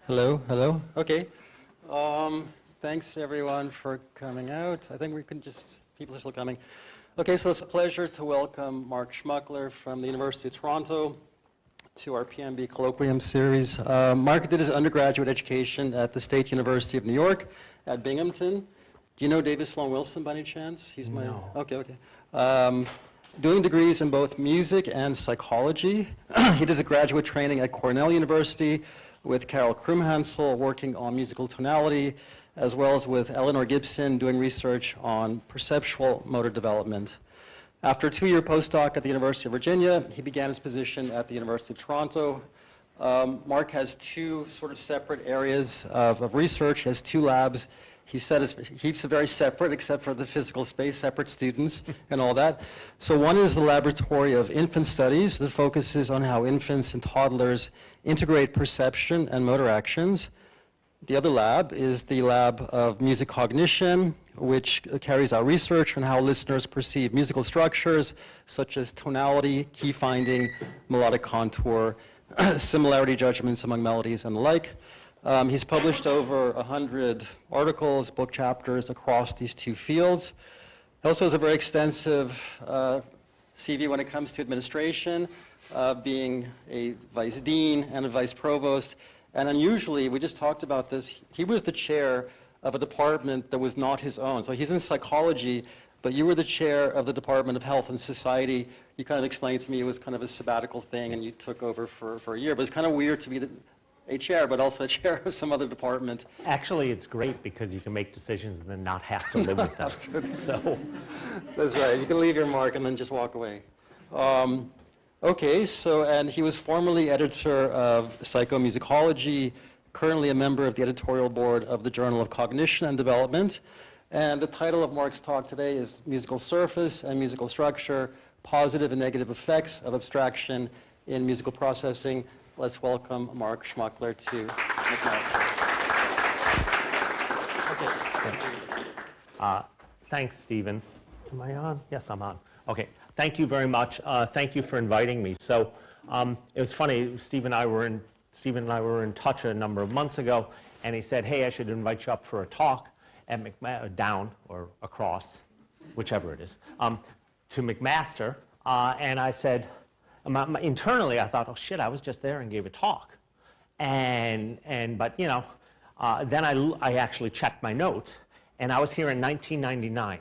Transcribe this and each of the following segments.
Hello, hello. Okay. Thanks everyone for coming out. I think we can just, people are still coming. Okay, so it's a pleasure to welcome Mark Shmuckler from the University of Toronto to our PNB Colloquium series. Mark did his undergraduate education at the State University of New York at Binghamton. Do you know David Sloan Wilson by any chance? He's my, No. Okay. Doing degrees in both music and psychology. He did his graduate training at Cornell University with Carol Krumhansel working on musical tonality, as well as with Eleanor Gibson doing research on perceptual motor development. After a 2-year postdoc at the University of Virginia, he began his position at the University of Toronto. Mark has two sort of separate areas of research. He has two labs. He said he's very separate, except for the physical space, separate students and all that. So one is the laboratory of infant studies that focuses on how infants and toddlers integrate perception and motor actions. The other lab is the lab of music cognition, which carries out research on how listeners perceive musical structures, such as tonality, key finding, melodic contour, similarity judgments among melodies, and the like. He's published over 100 articles, book chapters across these two fields. He also has a very extensive CV when it comes to administration, being a vice dean and a vice provost. And unusually, we just talked about this, he was the chair of a department that was not his own. So he's in psychology, but you were the chair of the Department of Health and Society. You kind of explained to me it was kind of a sabbatical thing, and you took over for a year. But it's kind of weird to be a chair, but also a chair of some other department. Actually, it's great because you can make decisions and then not have to live with them. So that's right. You can leave your mark and then just walk away. Okay, so, and he was formerly editor of Psychomusicology, currently a member of the editorial board of the Journal of Cognition and Development. And the title of Mark's talk today is Musical Surface and Musical Structure, Positive and Negative Effects of Abstraction in Musical Processing. Let's welcome Mark Shmuckler to McMaster. Okay. Thanks, Stephen. Am I on? Yes, I'm on. Okay. Thank you very much. Thank you for inviting me. So it was funny. Steve and I were in touch a number of months ago, and he said, "Hey, I should invite you up for a talk at down or across, whichever it is, to McMaster." And I said, internally, I thought, "Oh shit, I was just there and gave a talk," but you know, then I actually checked my notes, and I was here in 1999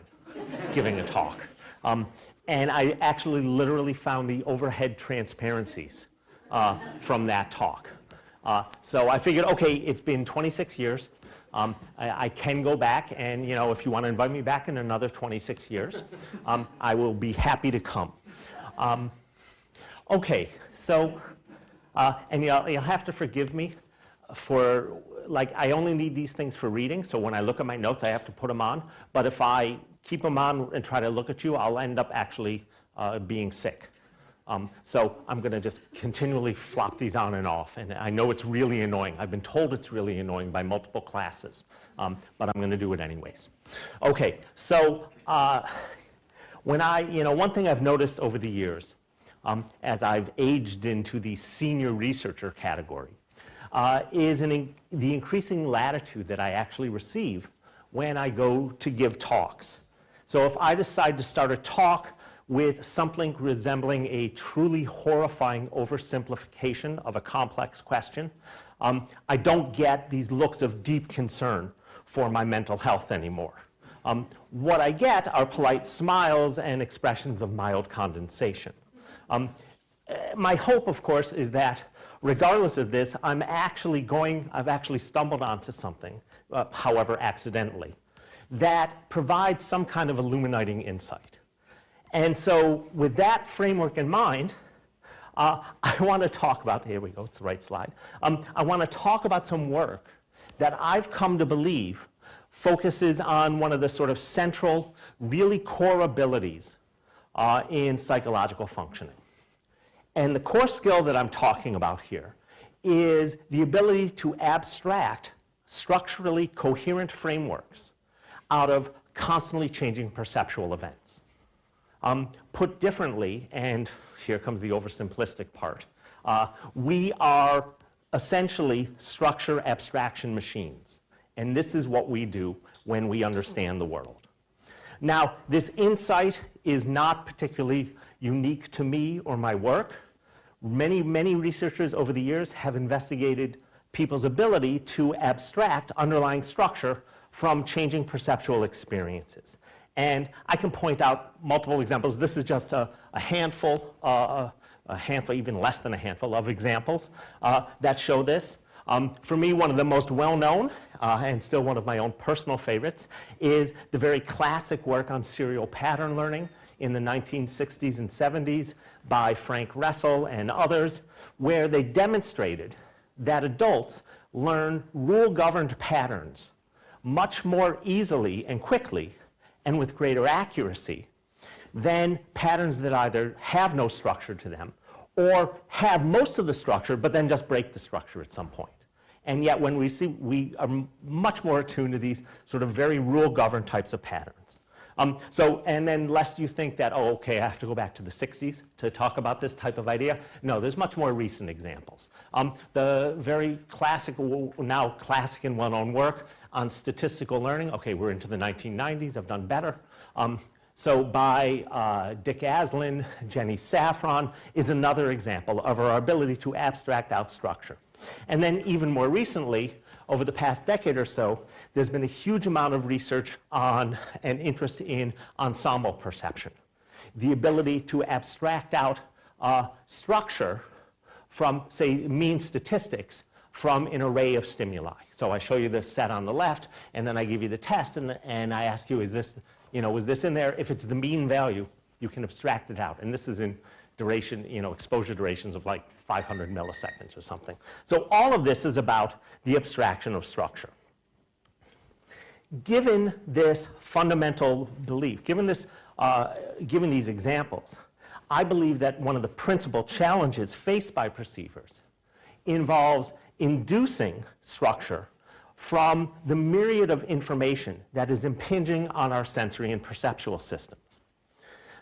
giving a talk. And I actually literally found the overhead transparencies from that talk. So I figured, okay, it's been 26 years. I can go back, and you know, if you want to invite me back in another 26 years, I will be happy to come. Okay, so, and you'll have to forgive me for, like, I only need these things for reading, so when I look at my notes, I have to put them on. But if I keep them on and try to look at you, I'll end up actually being sick. So I'm going to just continually flop these on and off. And I know it's really annoying. I've been told it's really annoying by multiple classes, but I'm going to do it anyways. Okay, so when one thing I've noticed over the years, as I've aged into the senior researcher category, is the increasing latitude that I actually receive when I go to give talks. So if I decide to start a talk with something resembling a truly horrifying oversimplification of a complex question, I don't get these looks of deep concern for my mental health anymore. What I get are polite smiles and expressions of mild condensation. My hope, of course, is that regardless of this, I've actually stumbled onto something, however accidentally, that provides some kind of illuminating insight. And so with that framework in mind, I want to talk about, here we go, it's the right slide. I want to talk about some work that I've come to believe focuses on one of the sort of central, really core abilities in psychological functioning. And the core skill that I'm talking about here is the ability to abstract structurally coherent frameworks out of constantly changing perceptual events. Put differently, and here comes the oversimplistic part, we are essentially structure abstraction machines. And this is what we do when we understand the world. Now, this insight is not particularly unique to me or my work. Many researchers over the years have investigated people's ability to abstract underlying structure from changing perceptual experiences. And I can point out multiple examples. This is just a handful, even less than a handful of examples that show this. For me, one of the most well-known, and still one of my own personal favorites, is the very classic work on serial pattern learning in the 1960s and 70s by Frank Ressel and others, where they demonstrated that adults learn rule-governed patterns much more easily and quickly and with greater accuracy than patterns that either have no structure to them or have most of the structure but then just break the structure at some point. And yet when we are much more attuned to these sort of very rule-governed types of patterns. And then lest you think that, oh, okay, I have to go back to the 60s to talk about this type of idea. No, there's much more recent examples. The very classic, now classic and well-known work on statistical learning. Okay, we're into the 1990s. I've done better. So by Dick Aslin, Jenny Saffron is another example of our ability to abstract out structure. And then even more recently, over the past decade or so, there's been a huge amount of research on and interest in ensemble perception. The ability to abstract out structure from, say, mean statistics from an array of stimuli. So I show you this set on the left, and then I give you the test, and I ask you, is this, was this in there? If it's the mean value, you can abstract it out. And this is in duration, exposure durations of like 500 milliseconds or something. So all of this is about the abstraction of structure. Given this fundamental belief, given these examples, I believe that one of the principal challenges faced by perceivers involves inducing structure from the myriad of information that is impinging on our sensory and perceptual systems.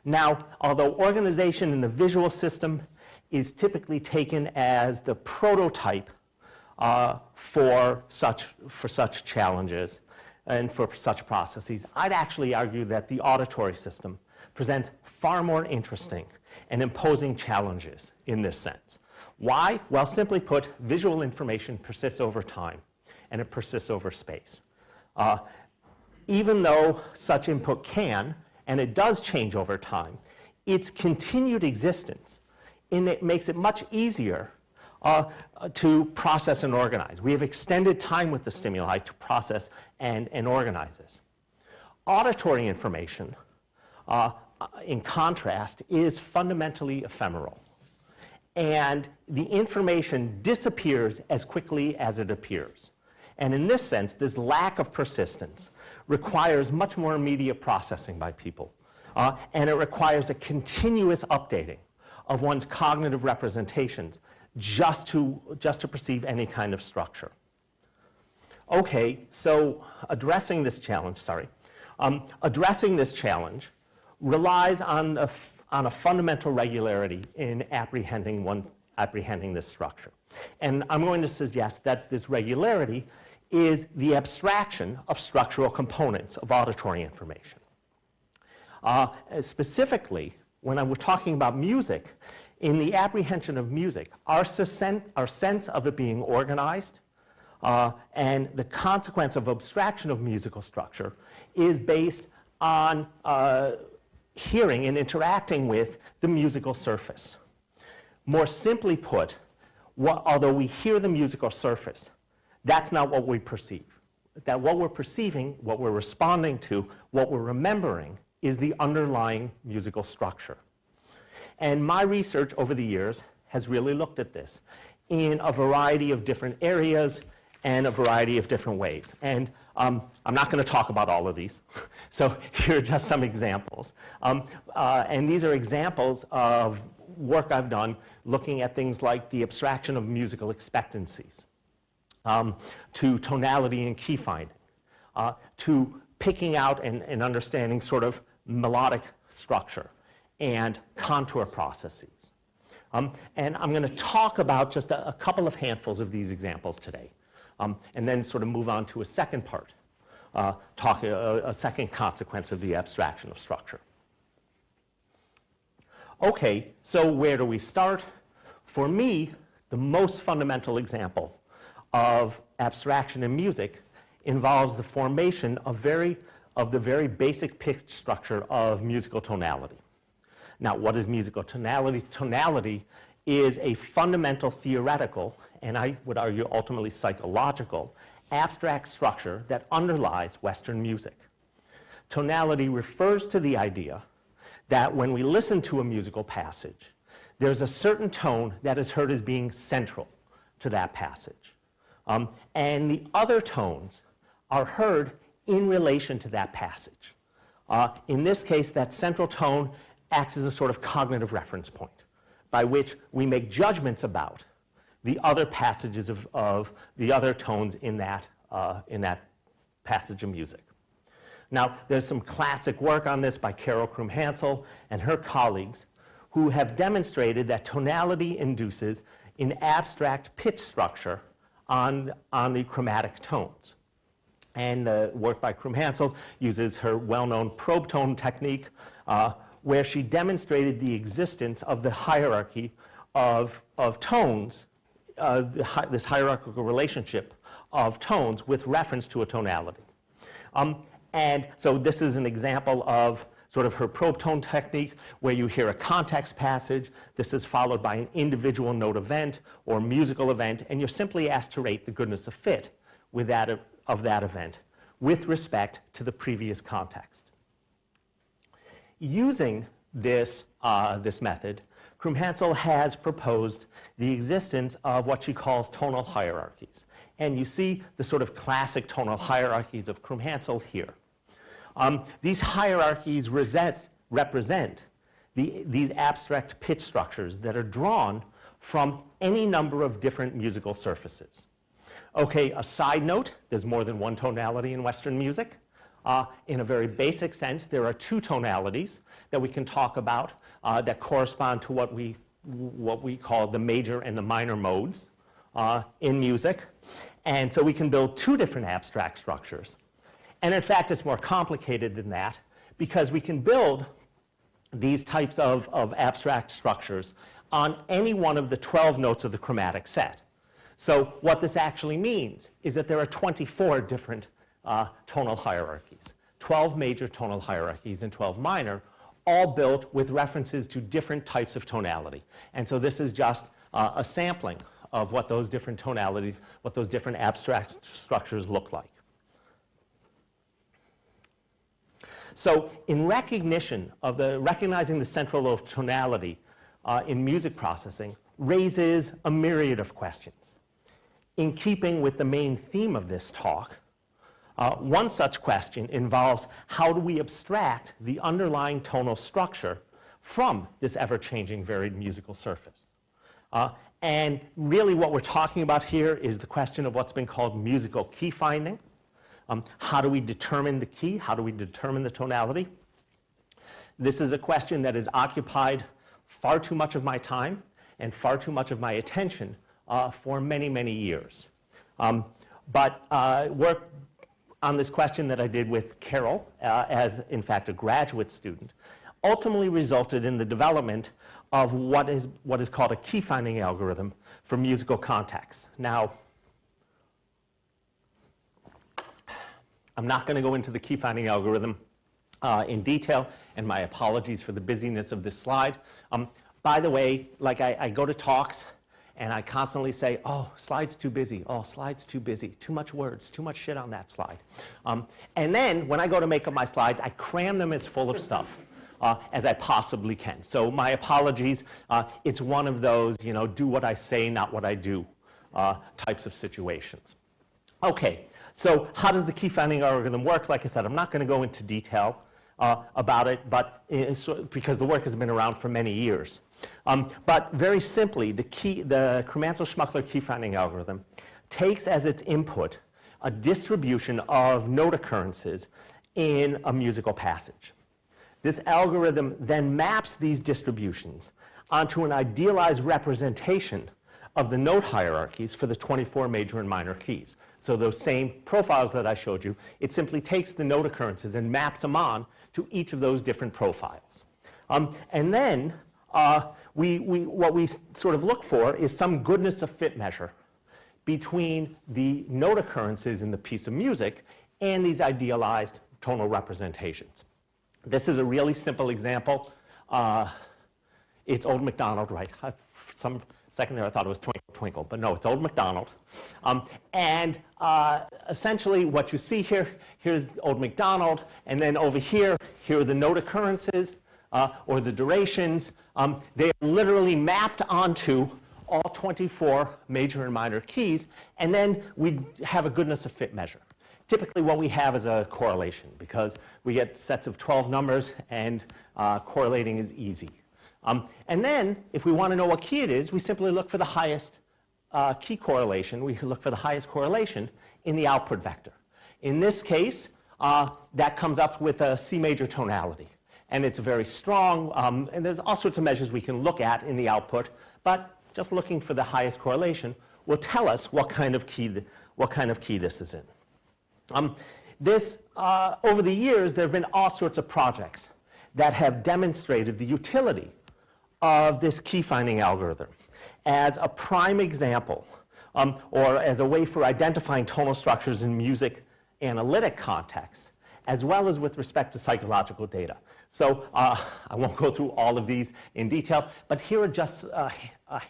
Now, although organization in the visual system is typically taken as the prototype for such challenges and for such processes, I'd actually argue that the auditory system presents far more interesting and imposing challenges in this sense. Why? Well, simply put, visual information persists over time, and it persists over space. Even though such input can, and it does change over time, its continued existence makes it much easier to process and organize. We have extended time with the stimuli to process and organize this. Auditory information, in contrast, is fundamentally ephemeral. And the information disappears as quickly as it appears. And in this sense, this lack of persistence requires much more immediate processing by people. And it requires a continuous updating of one's cognitive representations just to perceive any kind of structure. Okay, so addressing this challenge relies on a fundamental regularity in apprehending this structure. And I'm going to suggest that this regularity is the abstraction of structural components of auditory information. Specifically, when we're talking about music, in the apprehension of music, our sense of it being organized and the consequence of abstraction of musical structure is based on hearing and interacting with the musical surface. More simply put, although we hear the musical surface, that's not what we perceive. That what we're perceiving, what we're responding to, what we're remembering is the underlying musical structure. And my research over the years has really looked at this in a variety of different areas and a variety of different ways. And I'm not going to talk about all of these. So here are just some examples. And these are examples of work I've done looking at things like the abstraction of musical expectancies, to tonality and key finding, to picking out and understanding sort of melodic structure and contour processes, And I'm going to talk about just a couple of handfuls of these examples today, and then sort of move on to a second part, a second consequence of the abstraction of structure. Okay, so where do we start? For me, the most fundamental example of abstraction in music involves the formation of the very basic pitch structure of musical tonality. Now, what is musical tonality? Tonality is a fundamental theoretical, and I would argue ultimately psychological, abstract structure that underlies Western music. Tonality refers to the idea that when we listen to a musical passage, there's a certain tone that is heard as being central to that passage. And the other tones are heard in relation to that passage. In this case, that central tone acts as a sort of cognitive reference point by which we make judgments about the other passages of the other tones in that passage of music. Now, there's some classic work on this by Carol Krum-Hansel and her colleagues who have demonstrated that tonality induces an abstract pitch structure on the chromatic tones. And the work by Krum-Hansel uses her well-known probe tone technique, where she demonstrated the existence of the hierarchy of tones, this hierarchical relationship of tones with reference to a tonality. And so this is an example of sort of her probe tone technique, where you hear a context passage. This is followed by an individual note event or musical event, and you're simply asked to rate the goodness of fit with of that event with respect to the previous context. Using this method, Krum-Hansel has proposed the existence of what she calls tonal hierarchies. And you see the sort of classic tonal hierarchies of Krum-Hansel here. These hierarchies represent these abstract pitch structures that are drawn from any number of different musical surfaces. Okay, a side note, there's more than one tonality in Western music. In a very basic sense, there are two tonalities that we can talk about that correspond to what we call the major and the minor modes in music. And so we can build two different abstract structures. And in fact, it's more complicated than that, because we can build these types of abstract structures on any one of the 12 notes of the chromatic set. So what this actually means is that there are 24 different tonal hierarchies, 12 major tonal hierarchies and 12 minor, all built with references to different types of tonality. And so this is just a sampling of what those different tonalities, what those different abstract structures look like. So in recognition of recognizing the central role of tonality in music processing raises a myriad of questions. In keeping with the main theme of this talk, one such question involves how do we abstract the underlying tonal structure from this ever-changing varied musical surface? And really what we're talking about here is the question of what's been called musical key finding. How do we determine the key? How do we determine the tonality? This is a question that has occupied far too much of my time and far too much of my attention for many, many years. But work on this question that I did with Carol, as in fact a graduate student, ultimately resulted in the development of what is called a key finding algorithm for musical contexts. Now, I'm not going to go into the key finding algorithm in detail, and my apologies for the busyness of this slide. By the way, like I go to talks, and I constantly say, oh, slide's too busy. Oh, slide's too busy. Too much words, too much shit on that slide. And then when I go to make up my slides, I cram them as full of stuff as I possibly can. So my apologies. It's one of those, do what I say, not what I do types of situations. Okay, so how does the key finding algorithm work? Like I said, I'm not going to go into detail about it, but because the work has been around for many years. But very simply, the Krum-Hansel-Shmuckler key finding algorithm takes as its input a distribution of note occurrences in a musical passage. This algorithm then maps these distributions onto an idealized representation of the note hierarchies for the 24 major and minor keys. So those same profiles that I showed you, it simply takes the note occurrences and maps them on to each of those different profiles. And then what we sort of look for is some goodness of fit measure between the note occurrences in the piece of music and these idealized tonal representations. This is a really simple example. It's Old MacDonald, right? Some second there I thought it was Twinkle Twinkle, but no, it's Old MacDonald. Essentially what you see here, here's Old MacDonald, and then over here are the note occurrences or the durations. They are literally mapped onto all 24 major and minor keys, and then we have a goodness of fit measure. Typically what we have is a correlation because we get sets of 12 numbers and correlating is easy. And then if we want to know what key it is, we simply look for the highest key correlation. We look for the highest correlation in the output vector. In this case, that comes up with a C major tonality. And it's very strong, and there's all sorts of measures we can look at in the output, but just looking for the highest correlation will tell us what kind of key this is in. Over the years, there have been all sorts of projects that have demonstrated the utility of this key finding algorithm as a prime example, or as a way for identifying tonal structures in music analytic contexts, as well as with respect to psychological data. So I won't go through all of these in detail, but here are just a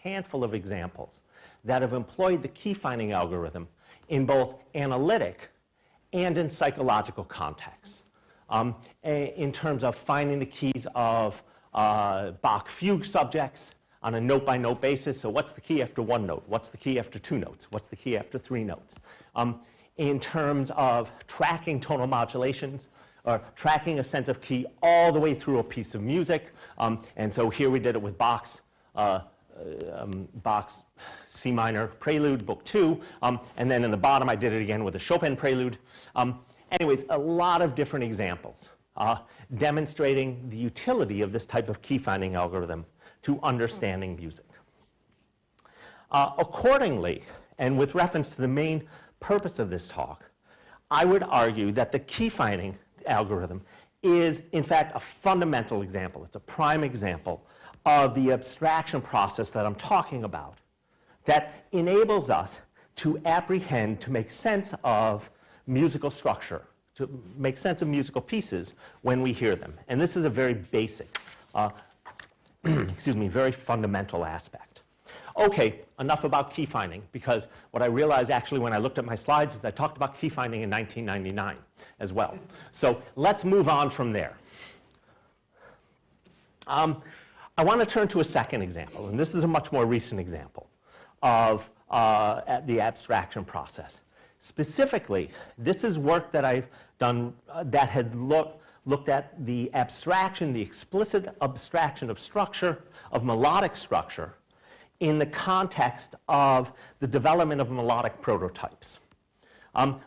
handful of examples that have employed the key finding algorithm in both analytic and in psychological contexts. In terms of finding the keys of Bach fugue subjects on a note-by-note basis. So what's the key after one note? What's the key after two notes? What's the key after three notes? In terms of tracking tonal modulations, or tracking a sense of key all the way through a piece of music. And so here we did it with Bach's C minor prelude, book 2. And then in the bottom, I did it again with a Chopin prelude. Anyways, a lot of different examples demonstrating the utility of this type of key finding algorithm to understanding music. Accordingly, and with reference to the main purpose of this talk, I would argue that the key finding algorithm is, in fact, a fundamental example. It's a prime example of the abstraction process that I'm talking about that enables us to apprehend, to make sense of musical structure, to make sense of musical pieces when we hear them. And this is a very basic, very fundamental aspect. Okay, enough about key finding, because what I realized actually when I looked at my slides is I talked about key finding in 1999 as well. So let's move on from there. I want to turn to a second example, and this is a much more recent example of the abstraction process. Specifically, this is work that I've done that had looked at the abstraction, the explicit abstraction of structure, of melodic structure, in the context of the development of melodic prototypes.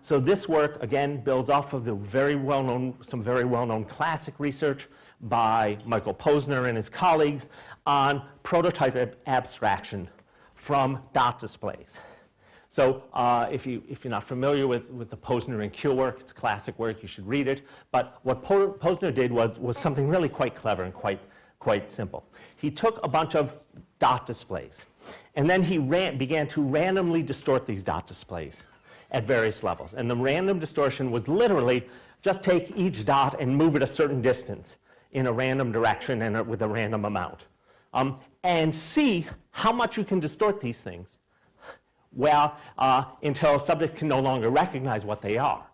So this work, again, builds off of some very well-known classic research by Michael Posner and his colleagues on prototype abstraction from dot displays. So if you're not familiar with the Posner and Kuehl work, it's classic work, you should read it. But what Posner did was something really quite clever and quite simple. He took a bunch of dot displays, and then he began to randomly distort these dot displays at various levels. And the random distortion was literally just take each dot and move it a certain distance in a random direction and with a random amount. And see how much you can distort these things until a subject can no longer recognize what they are.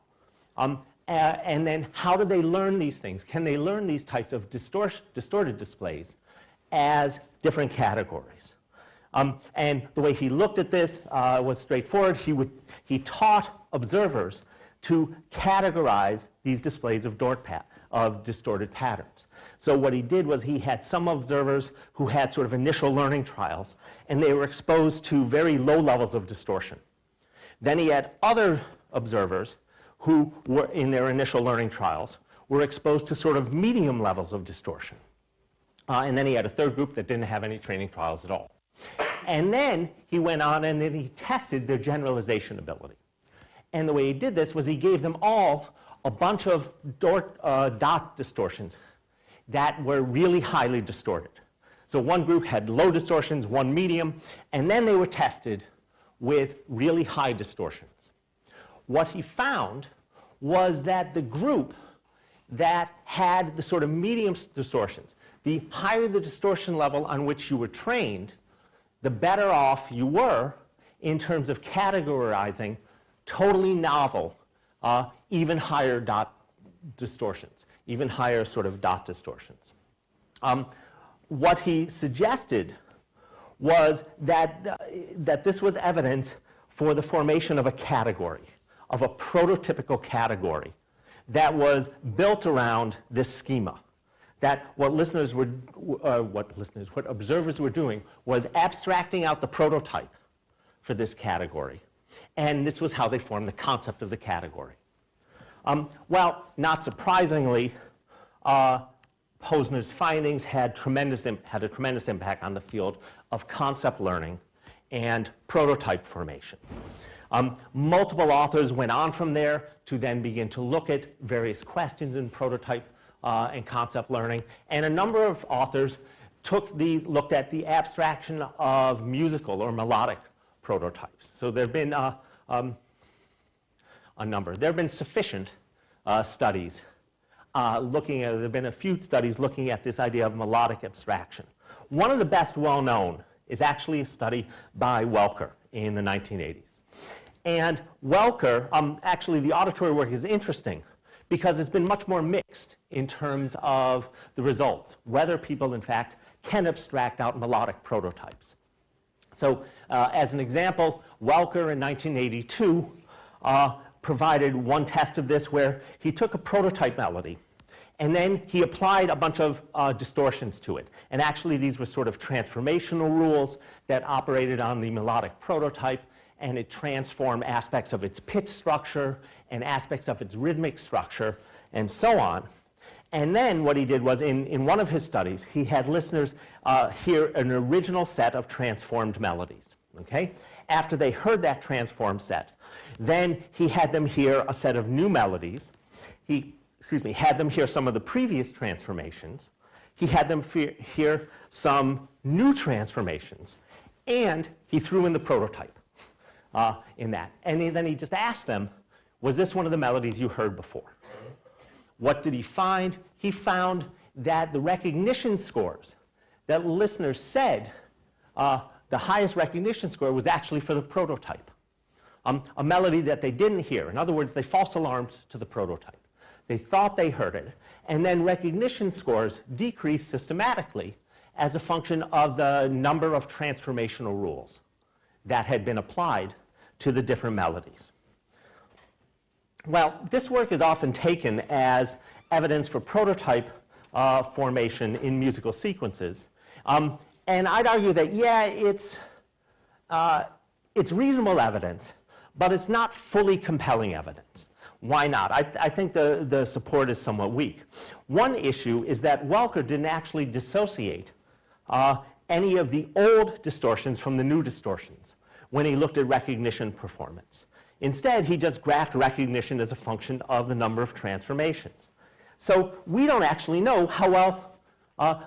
And then how do they learn these things? Can they learn these types of distorted displays as different categories? And the way he looked at this was straightforward. He taught observers to categorize these displays of distorted patterns. So what he did was he had some observers who had sort of initial learning trials, and they were exposed to very low levels of distortion. Then he had other observers who were in their initial learning trials were exposed to sort of medium levels of distortion. And then he had a third group that didn't have any training trials at all. And then he went on and then he tested their generalization ability. And the way he did this was he gave them all a bunch of dot distortions that were really highly distorted. So one group had low distortions, one medium, and then they were tested with really high distortions. What he found was that the group that had the sort of medium distortions, the higher the distortion level on which you were trained, the better off you were in terms of categorizing totally novel, even higher dot distortions, even higher sort of dot distortions. What he suggested was that this was evidence for the formation of a category, of a prototypical category that was built around this schema. That what observers were doing was abstracting out the prototype for this category. And this was how they formed the concept of the category. Well, not surprisingly, Posner's findings had a tremendous impact on the field of concept learning and prototype formation. Multiple authors went on from there to then begin to look at various questions in prototype and concept learning. And a number of authors looked at the abstraction of musical or melodic prototypes. So there have been a number. There have been sufficient studies there have been a few studies looking at this idea of melodic abstraction. One of the best well-known is actually a study by Welker in the 1980s. And Welker, actually the auditory work is interesting because it's been much more mixed in terms of the results, whether people in fact can abstract out melodic prototypes. So as an example, Welker in 1982 provided one test of this where he took a prototype melody and then he applied a bunch of distortions to it. And actually these were sort of transformational rules that operated on the melodic prototype, and it transformed aspects of its pitch structure and aspects of its rhythmic structure and so on. And then what he did was in one of his studies, he had listeners hear an original set of transformed melodies. Okay? After they heard that transformed set, then he had them hear a set of new melodies. He had them hear some of the previous transformations. He had them hear some new transformations. And he threw in the prototype in that. And then he just asked them, was this one of the melodies you heard before? What did he find? He found that the recognition scores that listeners said the highest recognition score was actually for the prototype. A melody that they didn't hear. In other words, they false alarmed to the prototype. They thought they heard it, and then recognition scores decreased systematically as a function of the number of transformational rules that had been applied to the different melodies. Well, this work is often taken as evidence for prototype formation in musical sequences. And I'd argue that, yeah, it's reasonable evidence, but it's not fully compelling evidence. Why not? I think the support is somewhat weak. One issue is that Welker didn't actually dissociate any of the old distortions from the new distortions when he looked at recognition performance. Instead, he just graphed recognition as a function of the number of transformations. So we don't actually know how well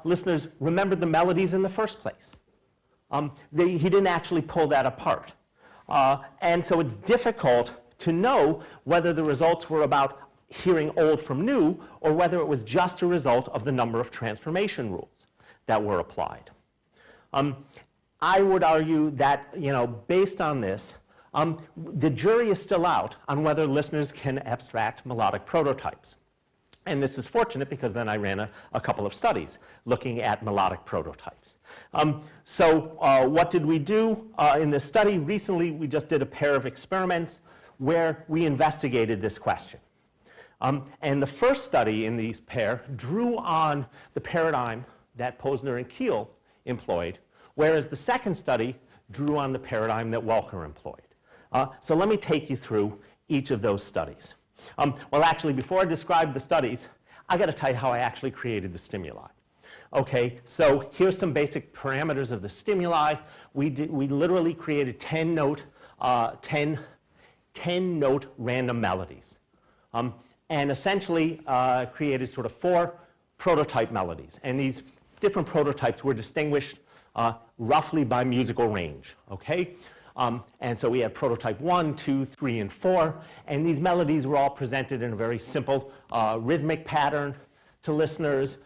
listeners remembered the melodies in the first place. He didn't actually pull that apart. And so it's difficult to know whether the results were about hearing old from new or whether it was just a result of the number of transformation rules that were applied. I would argue that, based on this, the jury is still out on whether listeners can abstract melodic prototypes. And this is fortunate because then I ran a couple of studies looking at melodic prototypes. So what did we do in this study? Recently, we just did a pair of experiments where we investigated this question. And the first study in these pair drew on the paradigm that Posner and Kiel employed, whereas the second study drew on the paradigm that Welker employed. So let me take you through each of those studies. Well, actually, before I describe the studies, I got to tell you how I actually created the stimuli. Okay, so here's some basic parameters of the stimuli. We literally created 10 note random melodies. And essentially created sort of 4 prototype melodies. And these different prototypes were distinguished roughly by musical range, okay? And so we had prototype 1, 2, 3, and 4. And these melodies were all presented in a very simple rhythmic pattern to listeners.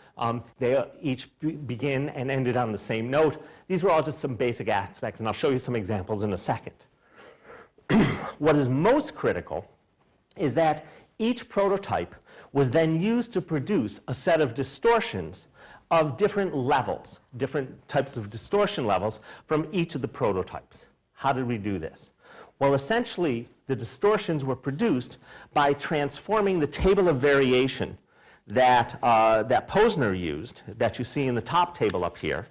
They each begin and ended on the same note. These were all just some basic aspects, and I'll show you some examples in a second. What is most critical is that each prototype was then used to produce a set of distortions of different levels, different types of distortion levels from each of the prototypes. How did we do this? Well, essentially, the distortions were produced by transforming the table of variation that Posner used, that you see in the top table up here,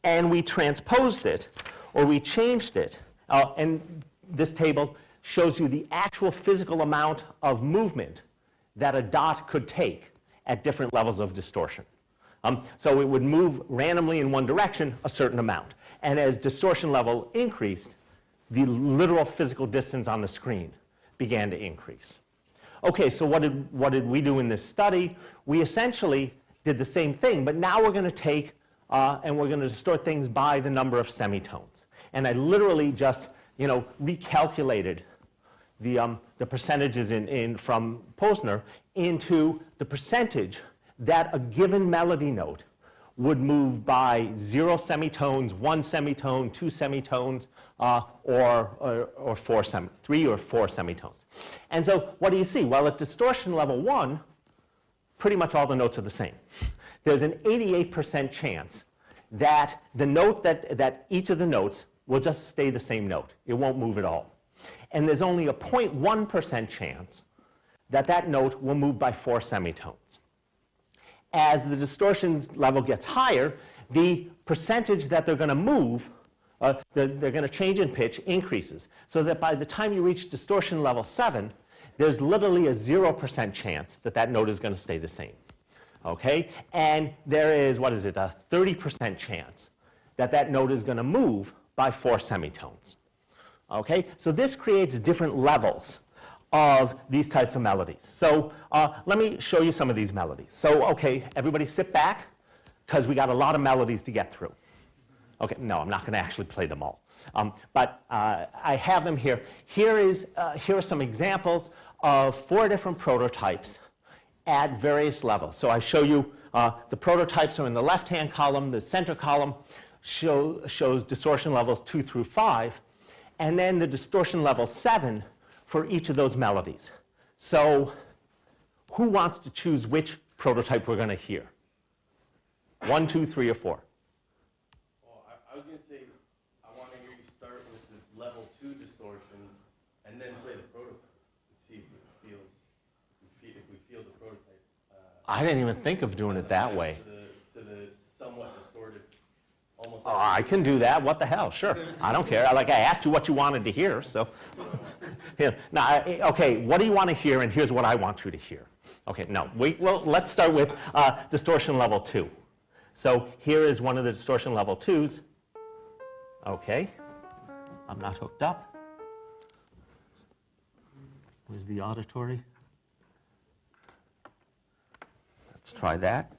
and we transposed it, or we changed it, and this table shows you the actual physical amount of movement that a dot could take at different levels of distortion. So it would move randomly in one direction a certain amount. And as distortion level increased, the literal physical distance on the screen began to increase. Okay, so what did we do in this study? We essentially did the same thing, but now we're going to take and we're going to distort things by the number of semitones. And I literally just recalculated the percentages from Posner into the percentage that a given melody note would move by 0 semitones, 1 semitone, 2 semitones, or 3 or 4 semitones. And so what do you see? Well, at distortion level 1, pretty much all the notes are the same. There's an 88% chance that the note that each of the notes will just stay the same note. It won't move at all. And there's only a 0.1% chance that that note will move by 4 semitones. As the distortion level gets higher, the percentage that they're going to move, they're going to change in pitch, increases. So that by the time you reach distortion level 7, there's literally a 0% chance that that note is going to stay the same. Okay? And there is, a 30% chance that that note is going to move by 4 semitones. Okay? So this creates different levels of these types of melodies. So let me show you some of these melodies. So, okay, everybody sit back, because we got a lot of melodies to get through. Okay, no, I'm not going to actually play them all. But I have them here. Here are some examples of 4 different prototypes at various levels. So I show you the prototypes are in the left-hand column. The center column shows distortion levels 2 through 5. And then the distortion level 7 for each of those melodies. So who wants to choose which prototype we're going to hear? 1, 2, 3, or 4? Well, I was going to say, I want to hear you start with the level 2 distortions and then play the prototype and see if we feel the prototype. I didn't even think of doing it that way. To the somewhat distorted, almost. Oh, I can do that. What the hell? Sure. I don't care. I asked you what you wanted to hear, so. Here. Now, okay, what do you want to hear, and here's what I want you to hear. Okay, no, well, let's start with distortion level 2. So here is one of the distortion level 2s. Okay, I'm not hooked up. Where's the auditory? Let's try that.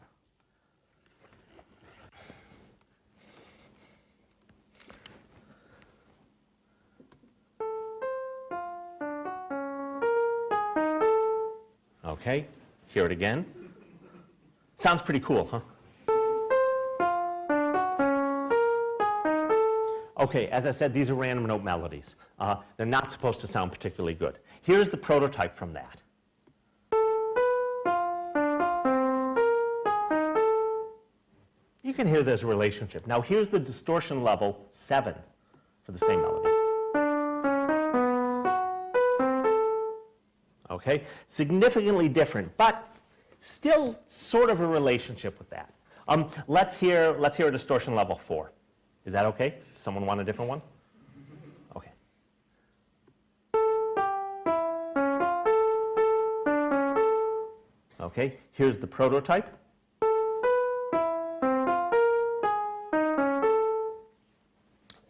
Okay, hear it again. Sounds pretty cool, huh? Okay, as I said, these are random note melodies. They're not supposed to sound particularly good. Here's the prototype from that. You can hear there's a relationship. Now here's the distortion level 7 for the same melody. Okay, significantly different, but still sort of a relationship with that. Let's hear a distortion level 4. Is that okay? Does someone want a different one? Okay. Okay, here's the prototype.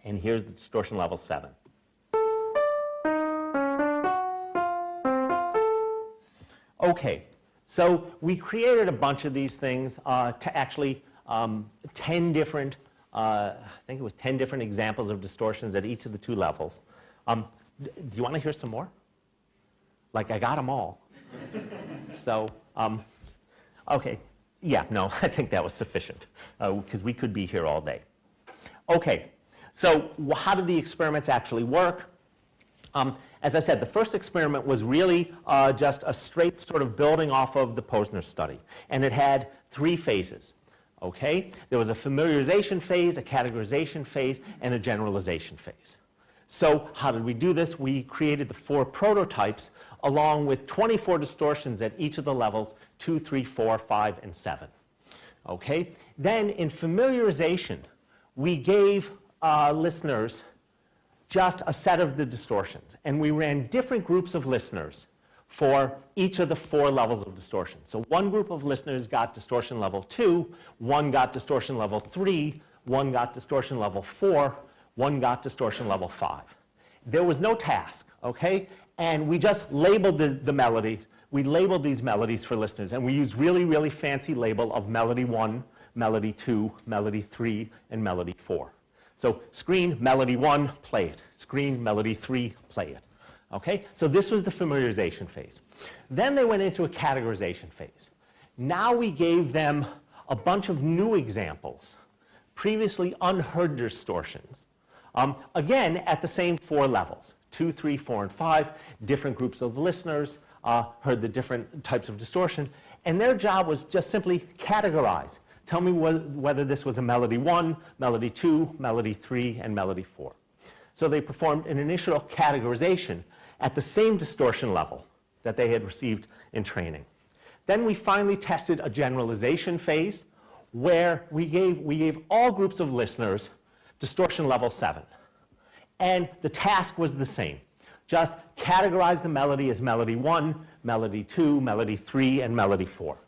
And here's the distortion level 7. Okay, so we created a bunch of these things to actually 10 different, I think it was 10 different examples of distortions at each of the 2 levels. Do you want to hear some more? Like, I got them all. So, okay, yeah, no, I think that was sufficient, because we could be here all day. Okay, so how did the experiments actually work? As I said, the first experiment was really just a straight sort of building off of the Posner study, and it had 3 phases. Okay, there was a familiarization phase, a categorization phase, and a generalization phase. So how did we do this? We created the 4 prototypes along with 24 distortions at each of the levels, 2, 3, 4, 5, and 7. Okay, then in familiarization, we gave listeners just a set of the distortions, and we ran different groups of listeners for each of the 4 levels of distortion. So one group of listeners got distortion level 2, one got distortion level 3, one got distortion level 4, one got distortion level 5. There was no task, okay? And we just labeled the melodies. We labeled these melodies for listeners, and we used really, really fancy label of melody 1, melody 2, melody 3, and melody 4. So screen melody 1, play it. Screen melody 3, play it. Okay, so this was the familiarization phase. Then they went into a categorization phase. Now we gave them a bunch of new examples, previously unheard distortions. Again, at the same 4 levels, 2, 3, 4, and 5, different groups of listeners heard the different types of distortion, and their job was just simply categorize. Tell me whether this was a melody 1, melody 2, melody 3, and melody 4. So they performed an initial categorization at the same distortion level that they had received in training. Then we finally tested a generalization phase where we gave all groups of listeners distortion level 7. And the task was the same. Just categorize the melody as melody 1, melody 2, melody 3, and melody 4.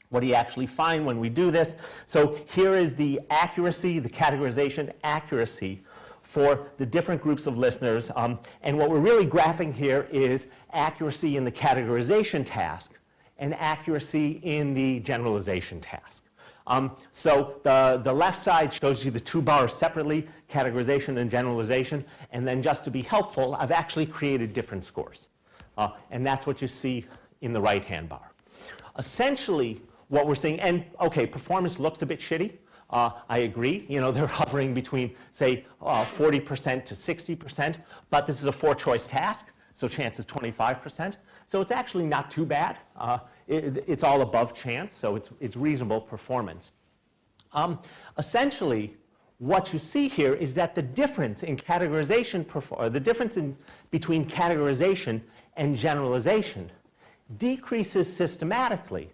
What do you actually find when we do this? So here is the accuracy, the categorization accuracy for the different groups of listeners. And what we're really graphing here is accuracy in the categorization task and accuracy in the generalization task. So the left side shows you the 2 bars separately, categorization and generalization. And then just to be helpful, I've actually created different scores. And that's what you see in the right-hand bar. Essentially, what we're seeing, and okay, performance looks a bit shitty. I agree. You know, they're hovering between, say, 40% to 60%. But this is a 4-choice task, so chance is 25%. So it's actually not too bad. It's all above chance, so it's reasonable performance. Essentially, what you see here is that the difference in categorization, between categorization and generalization decreases systematically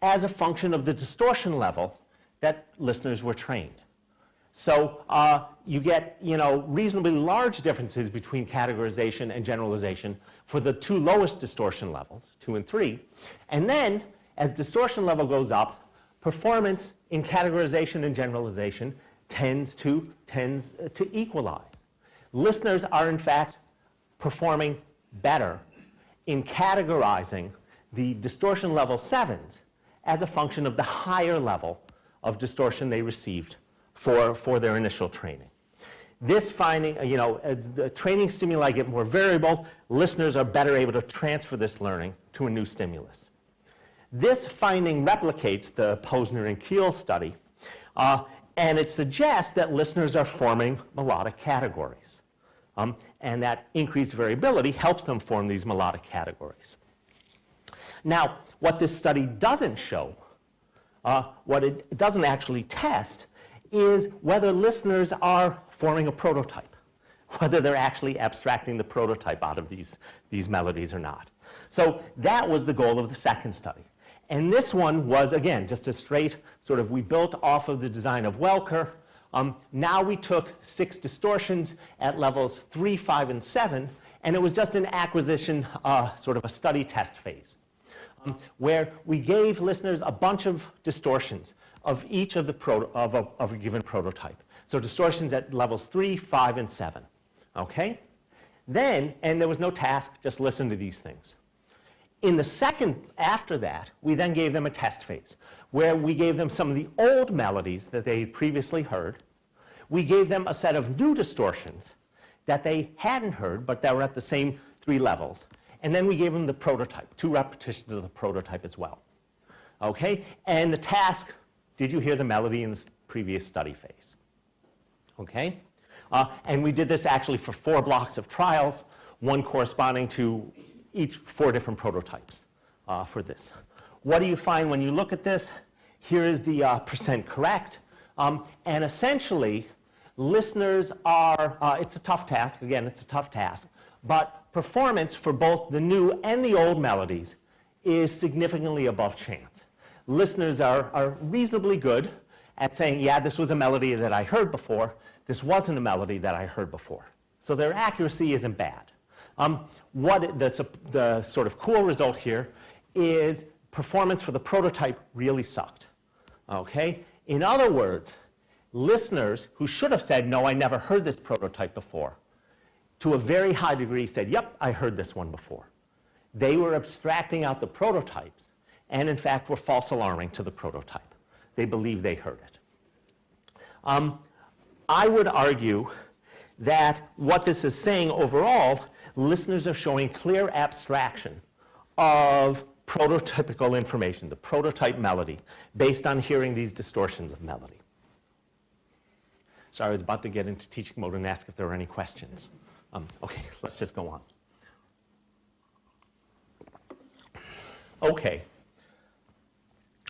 as a function of the distortion level that listeners were trained. So you get, reasonably large differences between categorization and generalization for the 2 lowest distortion levels, 2 and 3. And then, as distortion level goes up, performance in categorization and generalization tends to equalize. Listeners are, in fact, performing better in categorizing the distortion level 7s as a function of the higher level of distortion they received for their initial training. This finding, as the training stimuli get more variable, listeners are better able to transfer this learning to a new stimulus. This finding replicates the Posner and Kiel study, and it suggests that listeners are forming melodic categories, and that increased variability helps them form these melodic categories. Now, what this study doesn't show, what it doesn't actually test, is whether listeners are forming a prototype, whether they're actually abstracting the prototype out of these melodies or not. So that was the goal of the second study. And this one was, again, just a straight sort of, we built off of the design of Welker. Now we took 6 distortions at levels 3, 5, and 7, and it was just an acquisition, sort of a study test phase. where we gave listeners a bunch of distortions of each of the of a given prototype. So distortions at levels 3, 5, and 7. Okay? Then, and there was no task, just listen to these things. In the second after that, we then gave them a test phase, where we gave them some of the old melodies that they had previously heard. We gave them a set of new distortions that they hadn't heard, but that were at the same 3 levels. And then we gave them the prototype, 2 repetitions of the prototype as well. Okay? And the task, did you hear the melody in the previous study phase? Okay? And we did this actually for 4 blocks of trials, one corresponding to each 4 different prototypes for this. What do you find when you look at this? Here is the percent correct. And essentially, listeners are, it's a tough task. Again, it's a tough task. But performance for both the new and the old melodies is significantly above chance. Listeners are reasonably good at saying, yeah, this was a melody that I heard before. This wasn't a melody that I heard before. So their accuracy isn't bad. The sort of cool result here is performance for the prototype really sucked. Okay? In other words, listeners who should have said, no, I never heard this prototype before, to a very high degree said, yep, I heard this one before. They were abstracting out the prototypes and, in fact, were false alarming to the prototype. They believed they heard it. I would argue that what this is saying overall, listeners are showing clear abstraction of prototypical information, the prototype melody, based on hearing these distortions of melody. Sorry, I was about to get into teaching mode and ask if there were any questions. Okay, let's just go on. Okay,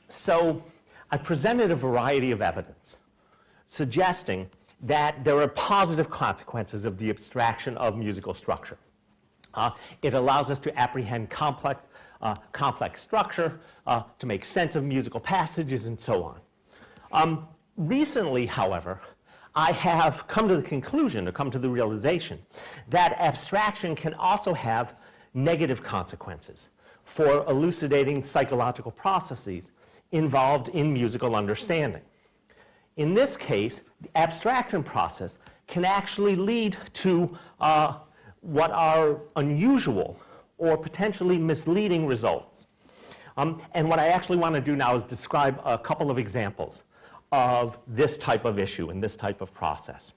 so I presented a variety of evidence suggesting that there are positive consequences of the abstraction of musical structure. It allows us to apprehend complex structure, to make sense of musical passages, and so on. Recently, however, I have come to the conclusion, or come to the realization, that abstraction can also have negative consequences for elucidating psychological processes involved in musical understanding. In this case, the abstraction process can actually lead to what are unusual or potentially misleading results. And what I actually want to do now is describe a couple of examples of this type of issue and this type of process.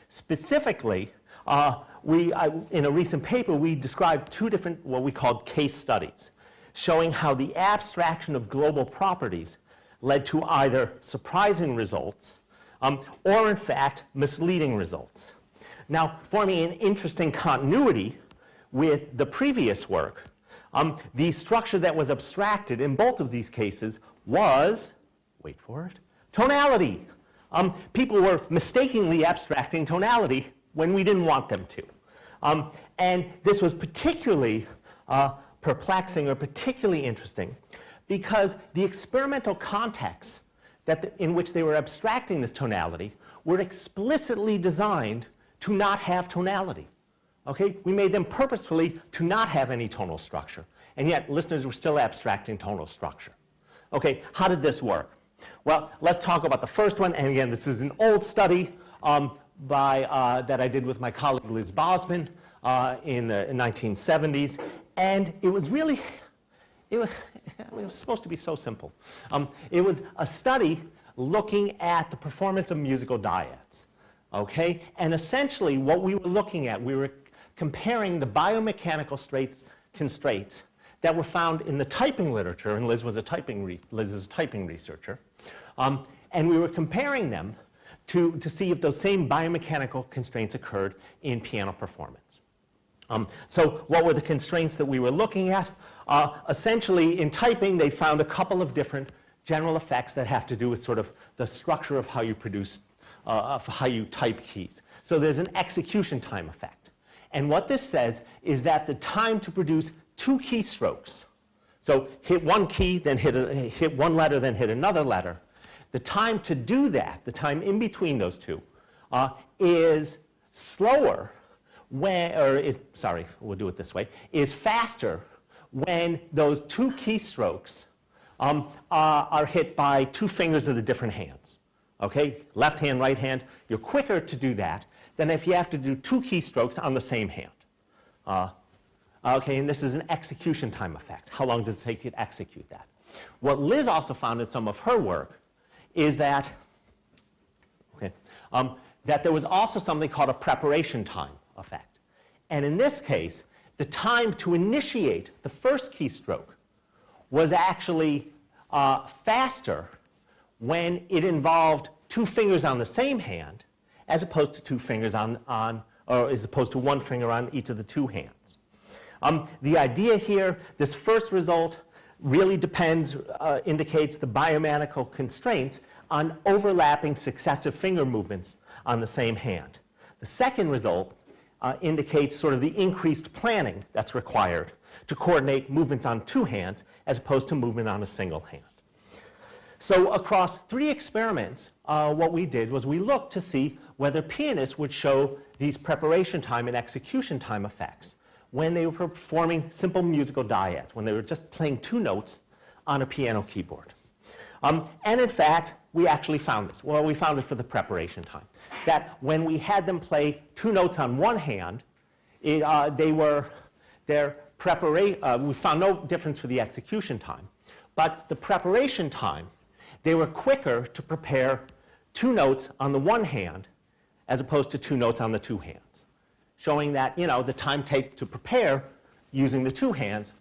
Specifically, in a recent paper, we described 2 different, what we called case studies, showing how the abstraction of global properties led to either surprising results or, in fact, misleading results. Now, forming an interesting continuity with the previous work, the structure that was abstracted in both of these cases was, wait for it, tonality. People were mistakenly abstracting tonality when we didn't want them to. And this was particularly perplexing or particularly interesting because the experimental contexts in which they were abstracting this tonality were explicitly designed to not have tonality. Okay? We made them purposefully to not have any tonal structure, and yet listeners were still abstracting tonal structure. Okay, how did this work? Well, let's talk about the first one, and again, this is an old study that I did with my colleague Liz Bosman in the 1970s, and it was really, it was supposed to be so simple. It was a study looking at the performance of musical dyads. Okay? And essentially what we were looking at, we were comparing the biomechanical constraints that were found in the typing literature, and Liz is a typing researcher, and we were comparing them to see if those same biomechanical constraints occurred in piano performance. So what were the constraints that we were looking at? Essentially, in typing, they found a couple of different general effects that have to do with sort of the structure of how you produce of how you type keys. So there's an execution time effect. And what this says is that the time to produce 2 keystrokes, so hit one key, then hit one letter, then hit another letter, the time to do that, the time in between those 2, is slower we'll do it this way, is faster when those two keystrokes are hit by two fingers of the different hands. Okay, left hand, right hand, you're quicker to do that than if you have to do two keystrokes on the same hand. Okay, and this is an execution time effect. How long does it take you to execute that? What Liz also found in some of her work is that, that there was also something called a preparation time effect. And in this case, the time to initiate the first keystroke was actually faster when it involved two fingers on the same hand as opposed to two fingers or as opposed to one finger on each of the two hands. The idea here, this first result really indicates the biomechanical constraints on overlapping successive finger movements on the same hand. The second result indicates sort of the increased planning that's required to coordinate movements on two hands as opposed to movement on a single hand. So across 3 experiments, what we did was we looked to see whether pianists would show these preparation time and execution time effects when they were performing simple musical dyads, when they were just playing 2 notes on a piano keyboard. And in fact, we actually found this. Well, we found it for the preparation time. That when we had them play 2 notes on one hand, we found no difference for the execution time. But the preparation time, they were quicker to prepare 2 notes on the one hand as opposed to 2 notes on the 2 hands, showing that, the time taken to prepare using the 2 hands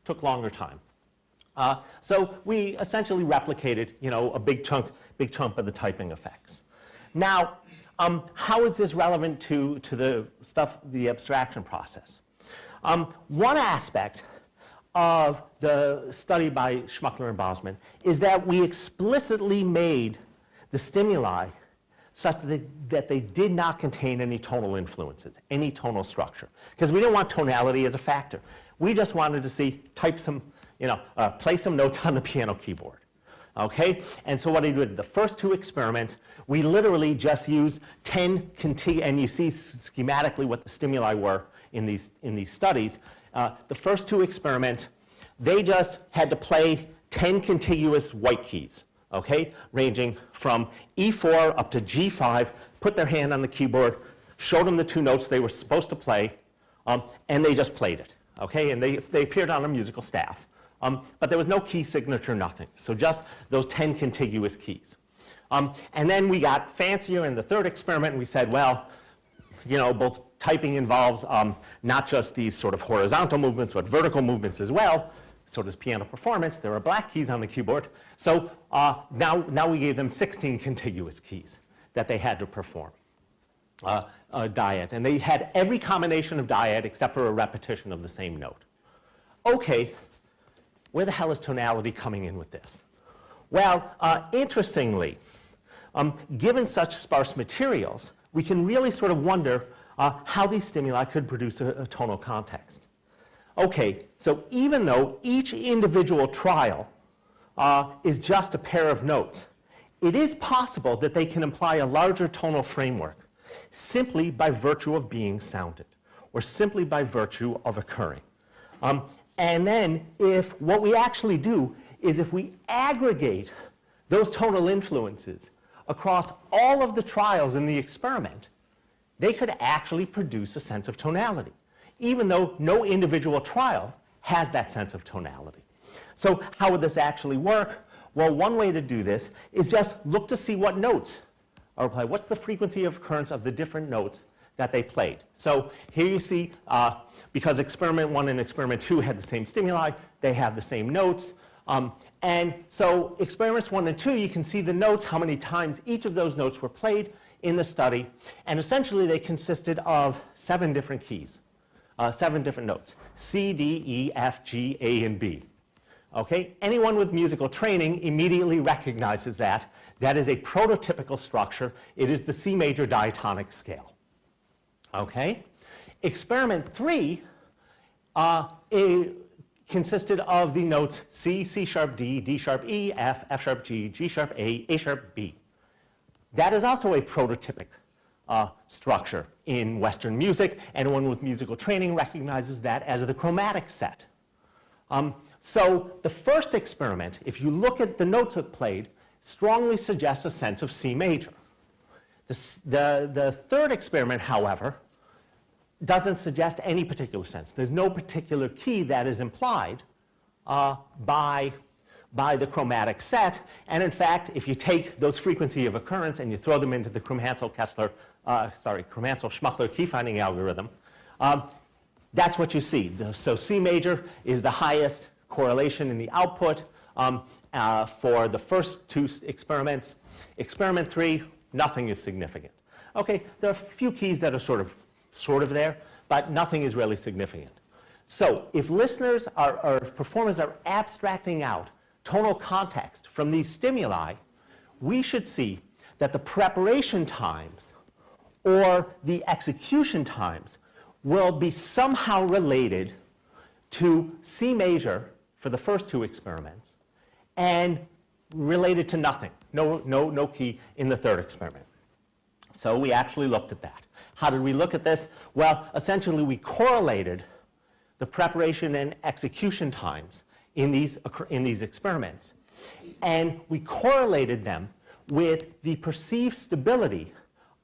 took longer time. So we essentially replicated, a big chunk of the typing effects. Now, how is this relevant to the abstraction process? One aspect of the study by Shmuckler and Bosman is that we explicitly made the stimuli such that they did not contain any tonal influences, any tonal structure, because we didn't want tonality as a factor. We just wanted to play some notes on the piano keyboard. Okay? And so what I did, the first 2 experiments, we literally just used 10 and you see schematically what the stimuli were in these studies. The first 2 experiments, they just had to play 10 contiguous white keys, okay, ranging from E4 up to G5, put their hand on the keyboard, showed them the 2 notes they were supposed to play, and they just played it, okay, and they appeared on a musical staff. But there was no key signature, nothing. So just those 10 contiguous keys. And then we got fancier in the 3rd experiment, and we said, well, both typing involves not just these sort of horizontal movements, but vertical movements as well. So does piano performance. There are black keys on the keyboard. So now we gave them 16 contiguous keys that they had to perform dyads. And they had every combination of dyad except for a repetition of the same note. Okay. Where the hell is tonality coming in with this? Well, interestingly, given such sparse materials, we can really sort of wonder how these stimuli could produce a tonal context. Okay, so even though each individual trial is just a pair of notes, it is possible that they can imply a larger tonal framework simply by virtue of being sounded, or simply by virtue of occurring. And then if what we actually do is if we aggregate those tonal influences across all of the trials in the experiment, they could actually produce a sense of tonality, even though no individual trial has that sense of tonality. So how would this actually work? Well, one way to do this is just look to see what notes are played. What's the frequency of occurrence of the different notes that they played. So here you see, because experiment 1 and experiment 2 had the same stimuli, they have the same notes. And so experiments 1 and 2, you can see the notes, how many times each of those notes were played in the study. And essentially they consisted of 7 different keys, 7 different notes, C, D, E, F, G, A, and B. Okay? Anyone with musical training immediately recognizes that. That is a prototypical structure. It is the C major diatonic scale. Okay? Experiment 3 consisted of the notes C, C sharp D, D sharp E, F, F sharp G, G sharp A sharp B. That is also a prototypic structure in Western music. Anyone with musical training recognizes that as the chromatic set. So the first experiment, if you look at the notes it played, strongly suggests a sense of C major. The third experiment, however, doesn't suggest any particular sense. There's no particular key that is implied by the chromatic set. And in fact, if you take those frequency of occurrence and you throw them into the Shmuckler key finding algorithm, that's what you see. So C major is the highest correlation in the output for the first two experiments. Experiment 3, nothing is significant. Okay, there are a few keys that are sort of there, but nothing is really significant. So if listeners or performers are abstracting out tonal context from these stimuli, we should see that the preparation times or the execution times will be somehow related to C major for the first two experiments and related to nothing, no key in the third experiment. So we actually looked at that. How did we look at this? Well, essentially we correlated the preparation and execution times in these experiments. And we correlated them with the perceived stability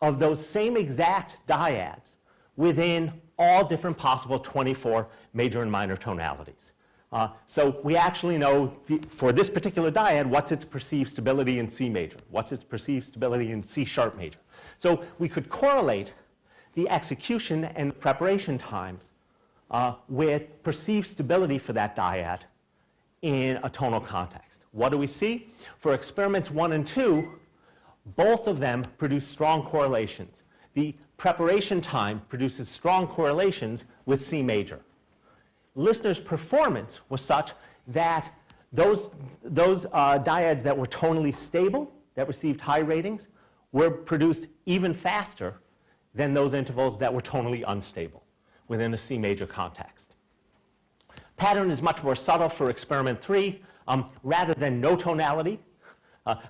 of those same exact dyads within all different possible 24 major and minor tonalities. So we actually know, for this particular dyad, what's its perceived stability in C major, what's its perceived stability in C sharp major. So we could correlate the execution and the preparation times with perceived stability for that dyad in a tonal context. What do we see? For experiments 1 and 2, both of them produce strong correlations. The preparation time produces strong correlations with C major. Listeners' performance was such that those dyads that were tonally stable, that received high ratings, were produced even faster than those intervals that were tonally unstable within a C major context. Pattern is much more subtle for experiment 3. Rather than no tonality,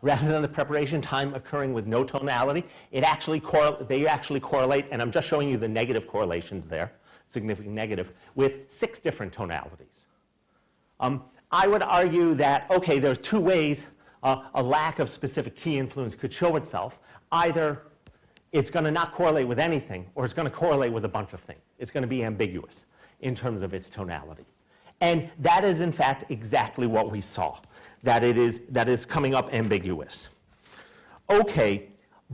rather than the preparation time occurring with no tonality, they actually correlate, and I'm just showing you the negative correlations there, significant negative, with 6 different tonalities. I would argue that, okay, there's 2 ways a lack of specific key influence could show itself. Either it's going to not correlate with anything, or it's going to correlate with a bunch of things. It's going to be ambiguous in terms of its tonality. And that is, in fact, exactly what we saw, that is coming up ambiguous. Okay,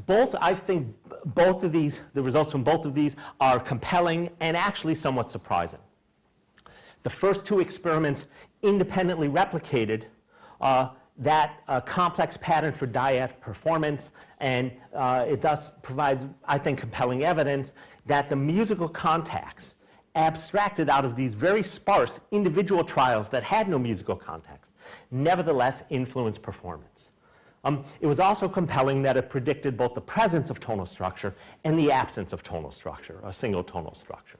I think both of these, the results from both of these are compelling and actually somewhat surprising. The first 2 experiments independently replicated that complex pattern for dyad performance, and it thus provides, I think, compelling evidence that the musical contacts abstracted out of these very sparse individual trials that had no musical context nevertheless influenced performance. It was also compelling that it predicted both the presence of tonal structure and the absence of tonal structure, a single tonal structure.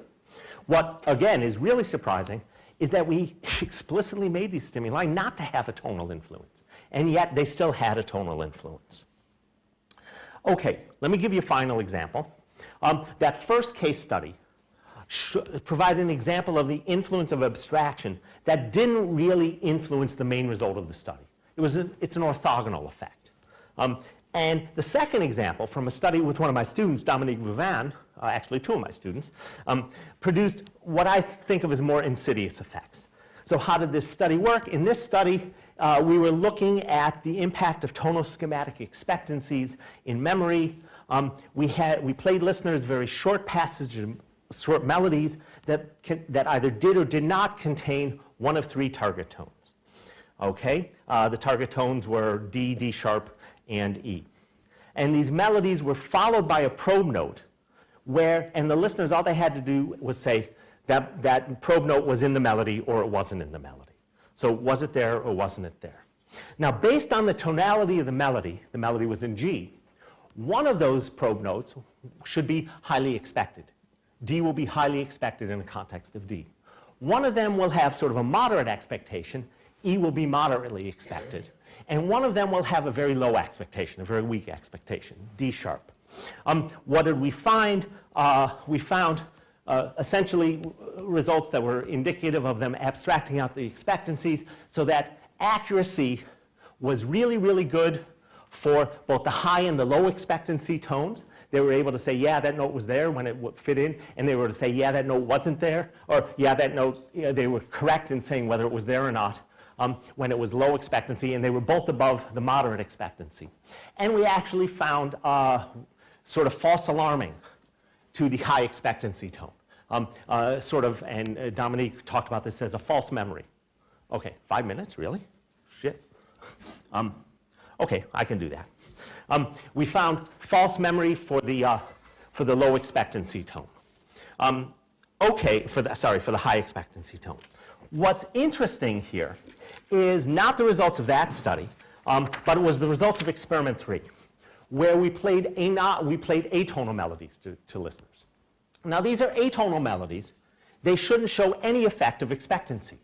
What, again, is really surprising is that we explicitly made these stimuli not to have a tonal influence, and yet they still had a tonal influence. Okay, let me give you a final example. That first case study provided an example of the influence of abstraction that didn't really influence the main result of the study. It's an orthogonal effect. And the second example from a study with one of my students, Dominique Vouvin, actually 2 of my students, produced what I think of as more insidious effects. So how did this study work? In this study, we were looking at the impact of tonal schematic expectancies in memory. We played listeners very short passages, short melodies that either did or did not contain one of 3 target tones. Okay, the target tones were D, D sharp, and E. And these melodies were followed by a probe note and the listeners, all they had to do was say that probe note was in the melody or it wasn't in the melody. So was it there or wasn't it there? Now, based on the tonality of the melody was in G, one of those probe notes should be highly expected. D will be highly expected in the context of D. One of them will have sort of a moderate expectation. E will be moderately expected. And one of them will have a very low expectation, a very weak expectation, D sharp. What did we find? We found essentially results that were indicative of them abstracting out the expectancies, so that accuracy was really, really good for both the high and the low expectancy tones. They were able to say, yeah, that note was there when it would fit in, and they were to say, yeah, that note wasn't there, or yeah, that note, they were correct in saying whether it was there or not when it was low expectancy, and they were both above the moderate expectancy. And we actually found sort of false alarming to the high expectancy tone. And Dominique talked about this as a false memory. Okay, 5 minutes, really? Shit. Okay, I can do that. We found false memory for the low expectancy tone. For the high expectancy tone. What's interesting here is not the results of that study, but it was the results of experiment 3, where we played atonal melodies to listeners. Now, these are atonal melodies. They shouldn't show any effect of expectancy.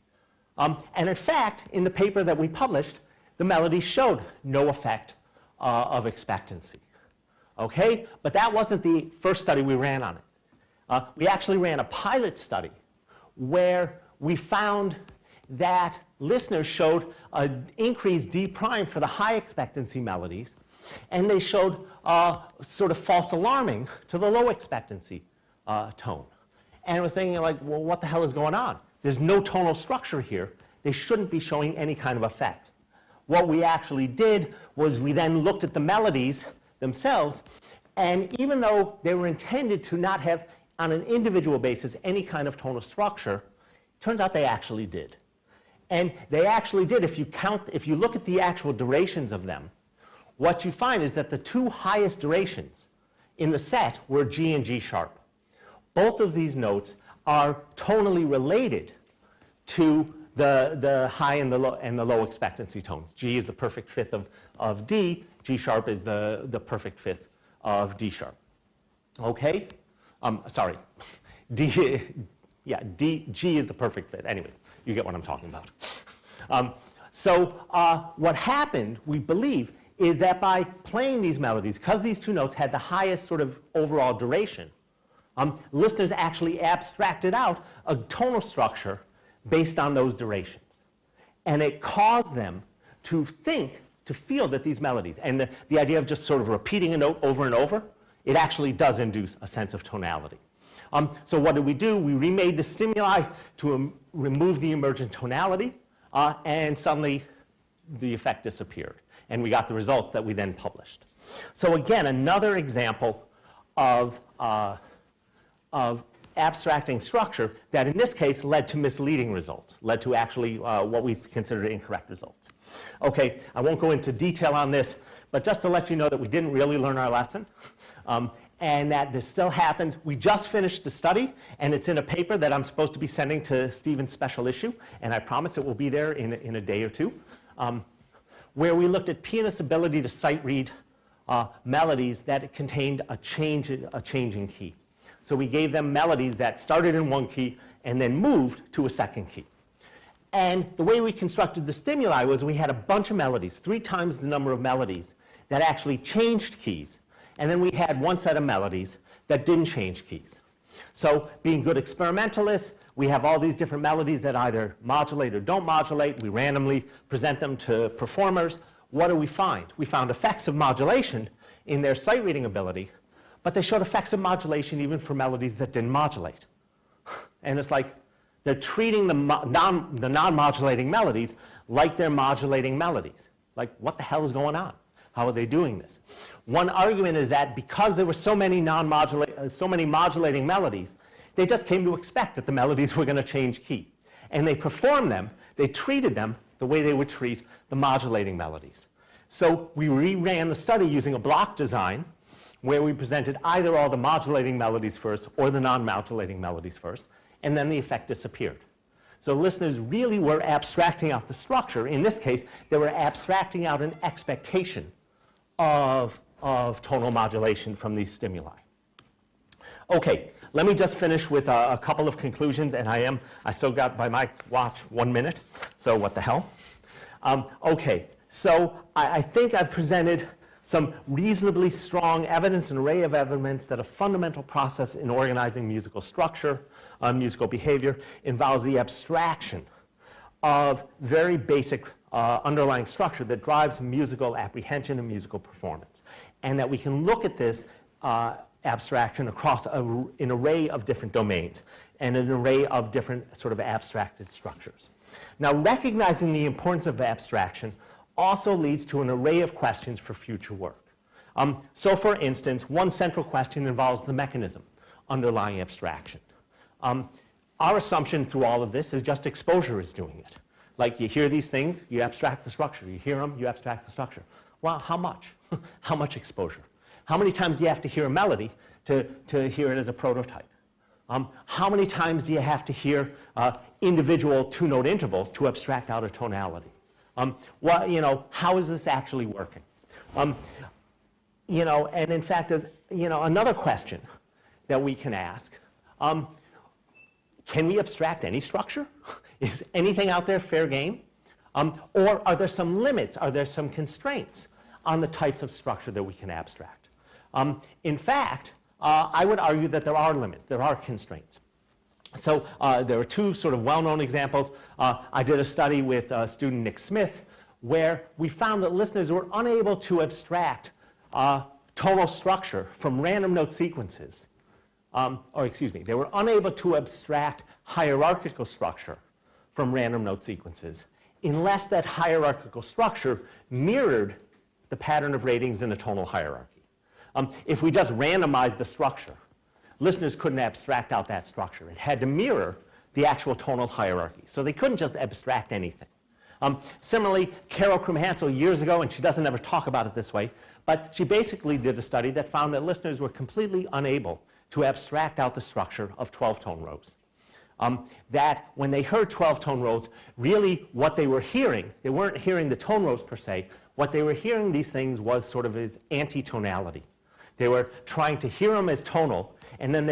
And in fact, in the paper that we published, the melodies showed no effect of expectancy. Okay? But that wasn't the first study we ran on it. We actually ran a pilot study where we found that listeners showed an increased D prime for the high expectancy melodies, and they showed sort of false alarming to the low expectancy tone. And we're thinking like, well, what the hell is going on? There's no tonal structure here. They shouldn't be showing any kind of effect. What we actually did was we then looked at the melodies themselves, and even though they were intended to not have, on an individual basis, any kind of tonal structure, turns out they actually did. And they actually did. If you look at the actual durations of them, what you find is that the two highest durations in the set were G and G sharp. Both of these notes are tonally related to the high and the low expectancy tones. G is the perfect fifth of D. G sharp is the perfect fifth of D sharp. Okay? Sorry. G is the perfect fifth. Anyways, you get what I'm talking about. What happened, we believe, is that by playing these melodies, because these two notes had the highest sort of overall duration, listeners actually abstracted out a tonal structure based on those durations. And it caused them to feel that these melodies, and the idea of just sort of repeating a note over and over, it actually does induce a sense of tonality. So what did we do? We remade the stimuli to remove the emergent tonality, and suddenly the effect disappeared. And we got the results that we then published. So again, another example of abstracting structure that in this case led to misleading results, led to actually what we considered incorrect results. Okay, I won't go into detail on this, but just to let you know that we didn't really learn our lesson, and that this still happens. We just finished the study, and it's in a paper that I'm supposed to be sending to Stephen's special issue, and I promise it will be there in a day or two, where we looked at pianists' ability to sight read melodies that contained a change in key. So we gave them melodies that started in one key and then moved to a second key. And the way we constructed the stimuli was we had a bunch of melodies, 3 times the number of melodies, that actually changed keys. And then we had one set of melodies that didn't change keys. So being good experimentalists, we have all these different melodies that either modulate or don't modulate. We randomly present them to performers. What do we find? We found effects of modulation in their sight reading ability, but they showed effects of modulation even for melodies that didn't modulate. And it's like they're treating the non-modulating melodies like they're modulating melodies. Like, what the hell is going on? How are they doing this? One argument is that because there were so many modulating melodies, they just came to expect that the melodies were going to change key. And they performed them, they treated them the way they would treat the modulating melodies. So we reran the study using a block design where we presented either all the modulating melodies first or the non-modulating melodies first, and then the effect disappeared. So listeners really were abstracting out the structure. In this case, they were abstracting out an expectation of tonal modulation from these stimuli. Okay, let me just finish with a couple of conclusions, and I still got by my watch 1 minute, so what the hell? Okay, so I think I've presented some reasonably strong evidence, an array of evidence that a fundamental process in organizing musical structure, musical behavior, involves the abstraction of very basic underlying structure that drives musical apprehension and musical performance. And that we can look at this abstraction across an array of different domains and an array of different sort of abstracted structures. Now, recognizing the importance of abstraction also leads to an array of questions for future work. So for instance, one central question involves the mechanism underlying abstraction. Our assumption through all of this is just exposure is doing it. Like you hear these things, you abstract the structure. You hear them, you abstract the structure. Well, how much? How much exposure? How many times do you have to hear a melody to hear it as a prototype? How many times do you have to hear individual two-note intervals to abstract out a tonality? How is this actually working? And in fact, there's another question that we can ask. Can we abstract any structure? Is anything out there fair game? Or are there some limits? Are there some constraints on the types of structure that we can abstract? In fact, I would argue that there are limits, there are constraints. So there are two sort of well-known examples. I did a study with student Nick Smith where we found that listeners were unable to abstract tonal structure from random note sequences. They were unable to abstract hierarchical structure from random note sequences unless that hierarchical structure mirrored the pattern of ratings in a tonal hierarchy. If we just randomized the structure, listeners couldn't abstract out that structure. It had to mirror the actual tonal hierarchy. So they couldn't just abstract anything. Similarly, Carol Krumhansel years ago, and she doesn't ever talk about it this way, but she basically did a study that found that listeners were completely unable to abstract out the structure of 12-tone rows. That when they heard 12-tone rows, really what they were hearing, they weren't hearing the tone rows per se, what they were hearing these things was sort of as anti-tonality. They were trying to hear them as tonal, and then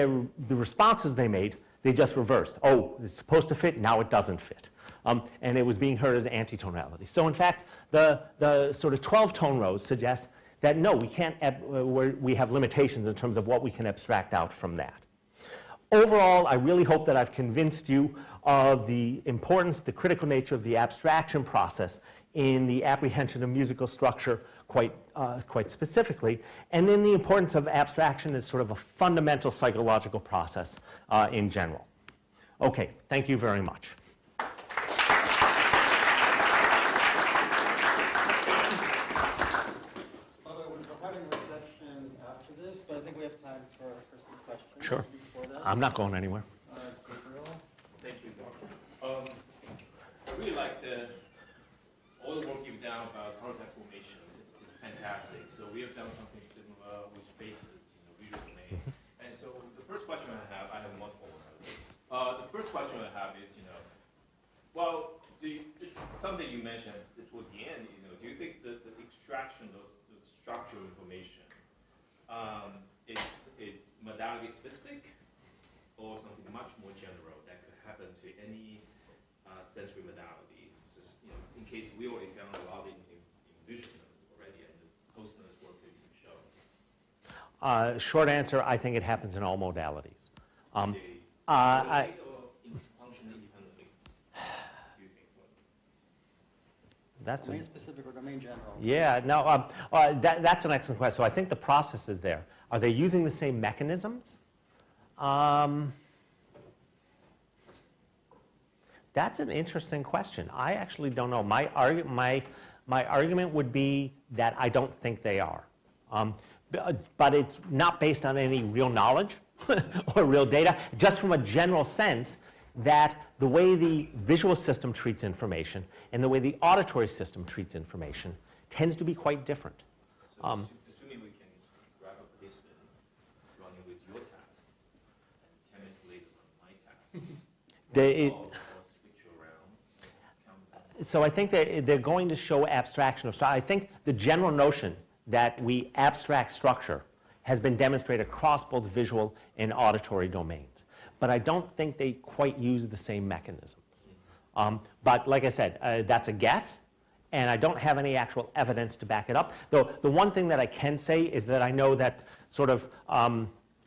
the responses they made, they just reversed. Oh, it's supposed to fit, now it doesn't fit. And it was being heard as anti-tonality. So in fact, the sort of 12-tone rows suggest that no, we can't, we have limitations in terms of what we can abstract out from that. Overall, I really hope that I've convinced you of the importance, the critical nature of the abstraction process in the apprehension of musical structure quite specifically, and in the importance of abstraction as sort of a fundamental psychological process in general. Okay, thank you very much. But I think we have time for some questions. Sure. Before that. I'm not going anywhere. Gabriel? Thank you, Doctor. I really like all the work you've done about prototype formation. It's fantastic. So we have done something similar with faces, visual domain. And so the first question I have multiple. The first question I have is, it's something you mentioned towards the end. Do you think that the extraction of the structural information it's modality specific or something much more general that could happen to any sensory modality? So, in case we already found a lot in vision already, and the post-nurse work that you showed. Short answer, I think it happens in all modalities. Function independently, do you think? That's Domain specific or domain general? Yeah, no, that's an excellent question. So I think the process is there. Are they using the same mechanisms? That's an interesting question. I actually don't know. My argument would be that I don't think they are. But it's not based on any real knowledge or real data, just from a general sense that the way the visual system treats information and the way the auditory system treats information tends to be quite different. So assuming we can grab a participant running with your task, and 10 minutes later run my task, switch around. So I think that they're going to show abstraction of structure. I think the general notion that we abstract structure has been demonstrated across both visual and auditory domains. But I don't think they quite use the same mechanisms. But like I said, that's a guess, and I don't have any actual evidence to back it up. Though the one thing that I can say is that I know that sort of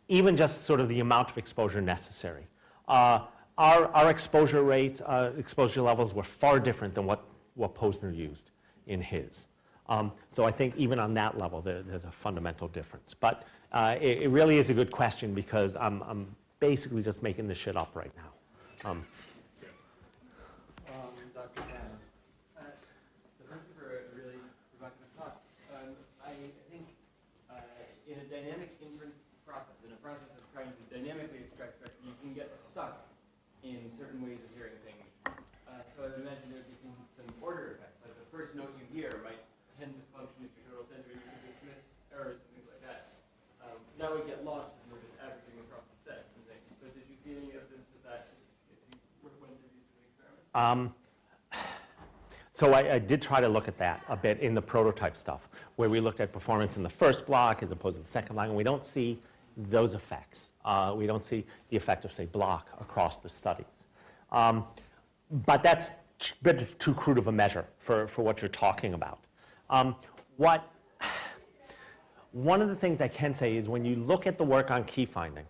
even just sort of the amount of exposure necessary. Our exposure rates, exposure levels were far different than what Posner used in his. So I think even on that level, there's a fundamental difference. But it really is a good question because I'm basically just making this shit up right now. Dr. Tanner. So thank you for a really provocative talk. I think in a dynamic inference process, in a process of trying to dynamically extract structure, you can get stuck in certain ways of hearing things. So I would imagine there would be some order effects. Like the first note you hear might tend to function as your total center, you can dismiss errors and things like that. That would get lost if you were just averaging across the set and things. So did you see any evidence of that if you went through these experiments? So I did try to look at that a bit in the prototype stuff, where we looked at performance in the first block as opposed to the second block, and we don't see those effects. We don't see the effect of, say, block across the studies. But that's a bit too crude of a measure for what you're talking about. One of the things I can say is when you look at the work on key finding,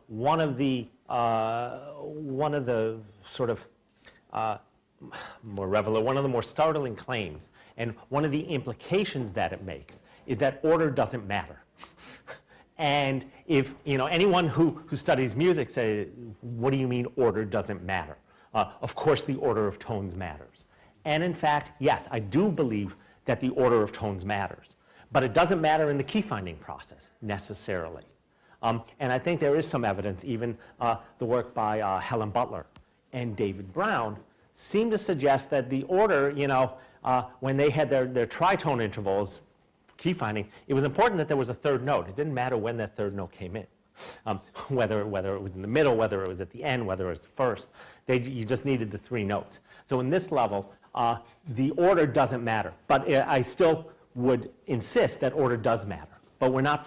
one of the sort of one of the more startling claims, and one of the implications that it makes, is that order doesn't matter. And if anyone who studies music say, what do you mean order doesn't matter? Of course the order of tones matters. And in fact, yes, I do believe that the order of tones matters. But it doesn't matter in the key finding process, necessarily. And I think there is some evidence, even the work by Helen Butler and David Brown seem to suggest that the order, when they had their tritone intervals, key finding, it was important that there was a third note. It didn't matter when that third note came in, whether it was in the middle, whether it was at the end, whether it was first. You just needed the three notes. So in this level, the order doesn't matter. But I still would insist that order does matter. But we're not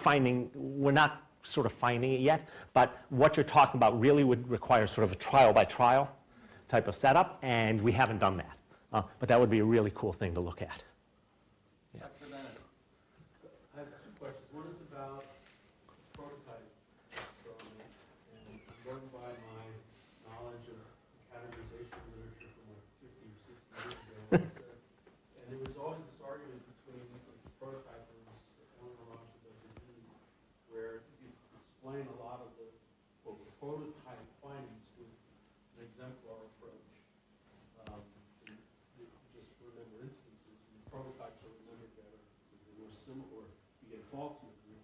sort of finding it yet. But what you're talking about really would require sort of a trial by trial type of setup, and we haven't done that. But that would be a really cool thing to look at. Dr. Bennett. I have two questions. One is about prototype experiment, and going by my knowledge of categorization literature from like 50 or 60 years ago, and there was always this argument between the prototypers, Eleanor Roche and Dr. Dean, where you explain a lot of the prototype findings with an exemplar approach. Just remember instances, and prototypes are remembered better because they're more similar. You get false imagery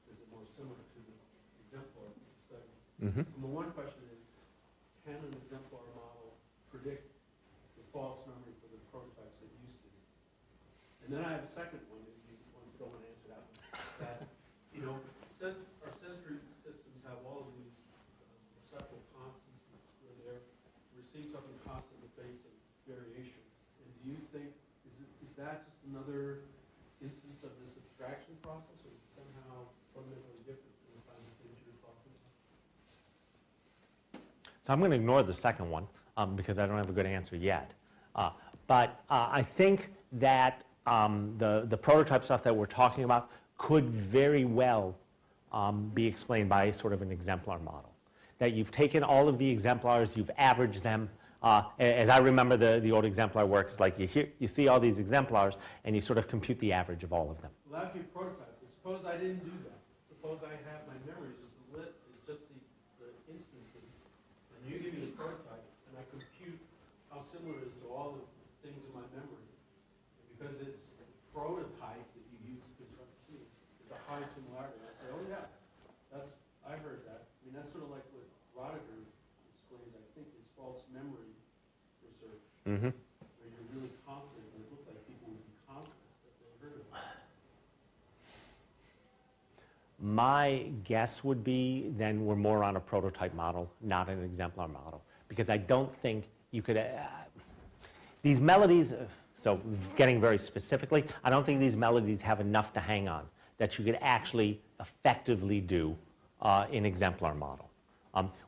because they're more similar to the exemplar study. Mm-hmm. And the one question is, can an exemplar model predict the false memory for the prototypes that you see? And then I have a second one, if you don't want to answer that one, that, our sensory systems have all of these perceptual constancies where we're seeing something constant in the face of variation. And do you think, is that just another instance of this abstraction process, or is it somehow fundamentally different from the kind of things you're talking about? So I'm going to ignore the second one because I don't have a good answer yet. But I think that the prototype stuff that we're talking about could very well be explained by sort of an exemplar model. That you've taken all of the exemplars, you've averaged them. As I remember the old exemplar works, like you see all these exemplars and you sort of compute the average of all of them. Well, that would be a prototype. But suppose I didn't do that. Suppose I have my memory just lit, it's just the instances, and you give me the prototype, and I compute how similar it is to all the things in my memory. And because it's a prototype that you use to construct the scene, there's a high similarity. I say, oh yeah, I heard that. I mean, that's sort of like what Rodiger explains, I think, is false memory research, Mm-hmm. where you're really confident, and it looked like people would be confident that they heard it. My guess would be then we're more on a prototype model, not an exemplar model, because I don't think you could, these melodies, so getting very specifically, I don't think these melodies have enough to hang on that you could actually effectively do an exemplar model.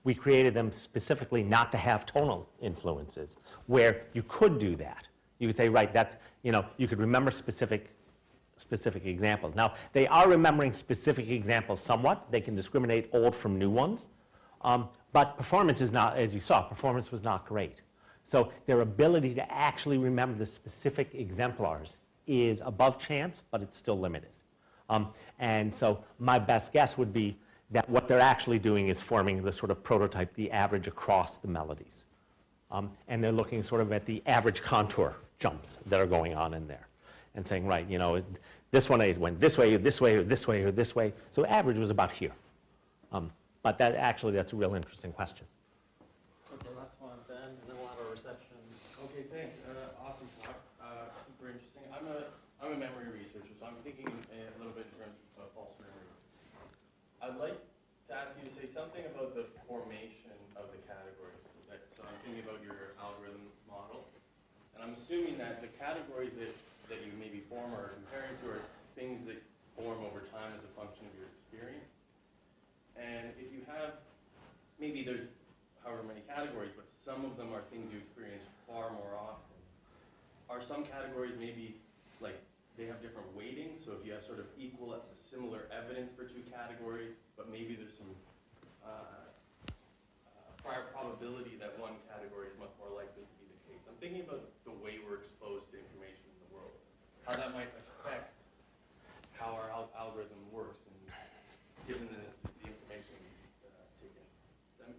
We created them specifically not to have tonal influences, where you could do that. You could say, right, that's, you could remember specific examples. Now, they are remembering specific examples somewhat. They can discriminate old from new ones. But performance is not, as you saw, performance was not great. So their ability to actually remember the specific exemplars is above chance, but it's still limited. And so my best guess would be that what they're actually doing is forming the sort of prototype, the average across the melodies. And they're looking sort of at the average contour jumps that are going on in there and saying, right, this one it went this way, this way, or this way, or this way. So average was about here. But that's a real interesting question. Okay, last one, Ben, and then we'll have a reception. Okay, thanks. Awesome talk. Super interesting. I'm a memory researcher, so I'm thinking a little bit in terms of false memory. I'd like to ask you to say something about the formation of the categories. So I'm thinking about your algorithm model, and I'm assuming that the categories that you maybe form or are comparing to are things that form over time as a function of your experience. And if you have, maybe there's however many categories, but some of them are things you experience far more often. Are some categories maybe, like, they have different weightings? So if you have sort of equal, similar evidence for two categories, but maybe there's some prior probability that one category is much more likely to be the case. I'm thinking about the way we're exposed to information in the world, how that might affect how our algorithm works, and given the information taken.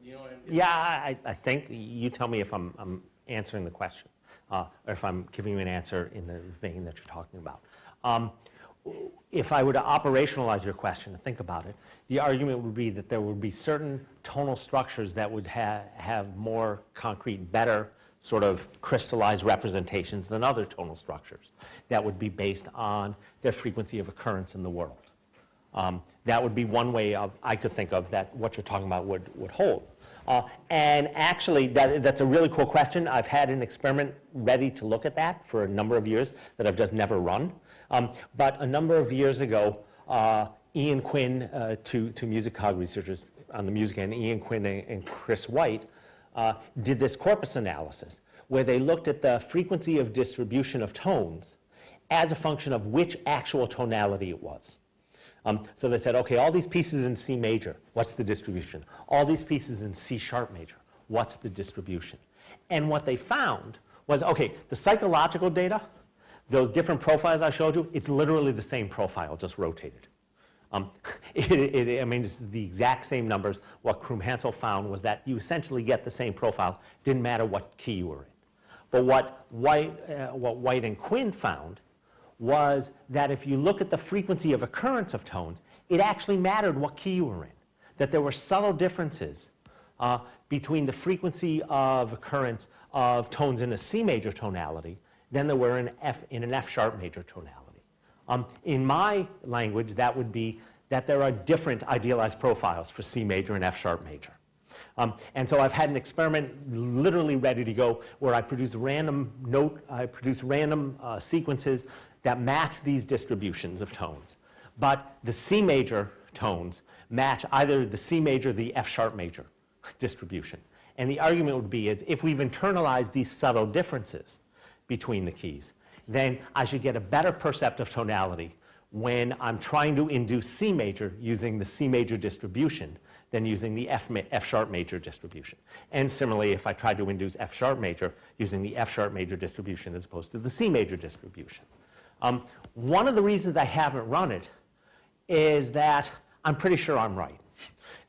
You know what I'm getting at? Yeah, I think, you tell me if I'm answering the question, or if I'm giving you an answer in the vein that you're talking about. If I were to operationalize your question and think about it, the argument would be that there would be certain tonal structures that would have more concrete, better sort of crystallized representations than other tonal structures that would be based on their frequency of occurrence in the world. That would be one way I could think of that what you're talking about would hold. And actually, that's a really cool question. I've had an experiment ready to look at that for a number of years that I've just never run. But a number of years ago, Ian Quinn, two musicology researchers on the music end, Ian Quinn and Chris White, did this corpus analysis where they looked at the frequency of distribution of tones as a function of which actual tonality it was. So they said, okay, all these pieces in C major, what's the distribution? All these pieces in C sharp major, what's the distribution? And what they found was, okay, the psychological data, those different profiles I showed you, it's literally the same profile, just rotated. I mean, it's the exact same numbers. What Krumm-Hansel found was that you essentially get the same profile, didn't matter what key you were in. But what White and Quinn found was that if you look at the frequency of occurrence of tones, it actually mattered what key you were in, that there were subtle differences between the frequency of occurrence of tones in a C major tonality than there were in an F sharp major tonality. In my language, that would be that there are different idealized profiles for C major and F sharp major. And so I've had an experiment literally ready to go where I produce random sequences that match these distributions of tones. But the C major tones match either the C major or the F sharp major distribution. And the argument would be is if we've internalized these subtle differences between the keys, then I should get a better perceptive tonality when I'm trying to induce C major using the C major distribution than using the F sharp major distribution. And similarly, if I try to induce F sharp major using the F sharp major distribution as opposed to the C major distribution. One of the reasons I haven't run it is that I'm pretty sure I'm right,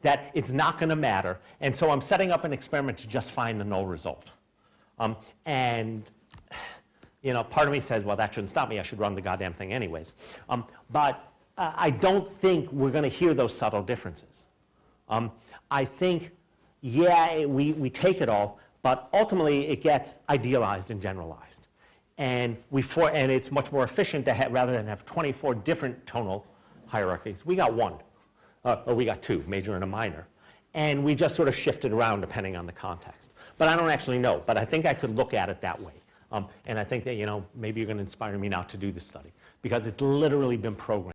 that it's not going to matter. And so I'm setting up an experiment to just find the null result. And part of me says, well, that shouldn't stop me. I should run the goddamn thing anyways. But I don't think we're going to hear those subtle differences. I think, yeah, we take it all, but ultimately it gets idealized and generalized. And it's much more efficient to rather than have 24 different tonal hierarchies. We got one, or we got two, major and a minor. And we just sort of shift it around depending on the context. But I don't actually know, but I think I could look at it that way. And I think that, maybe you're going to inspire me now to do this study because it's literally been programmed.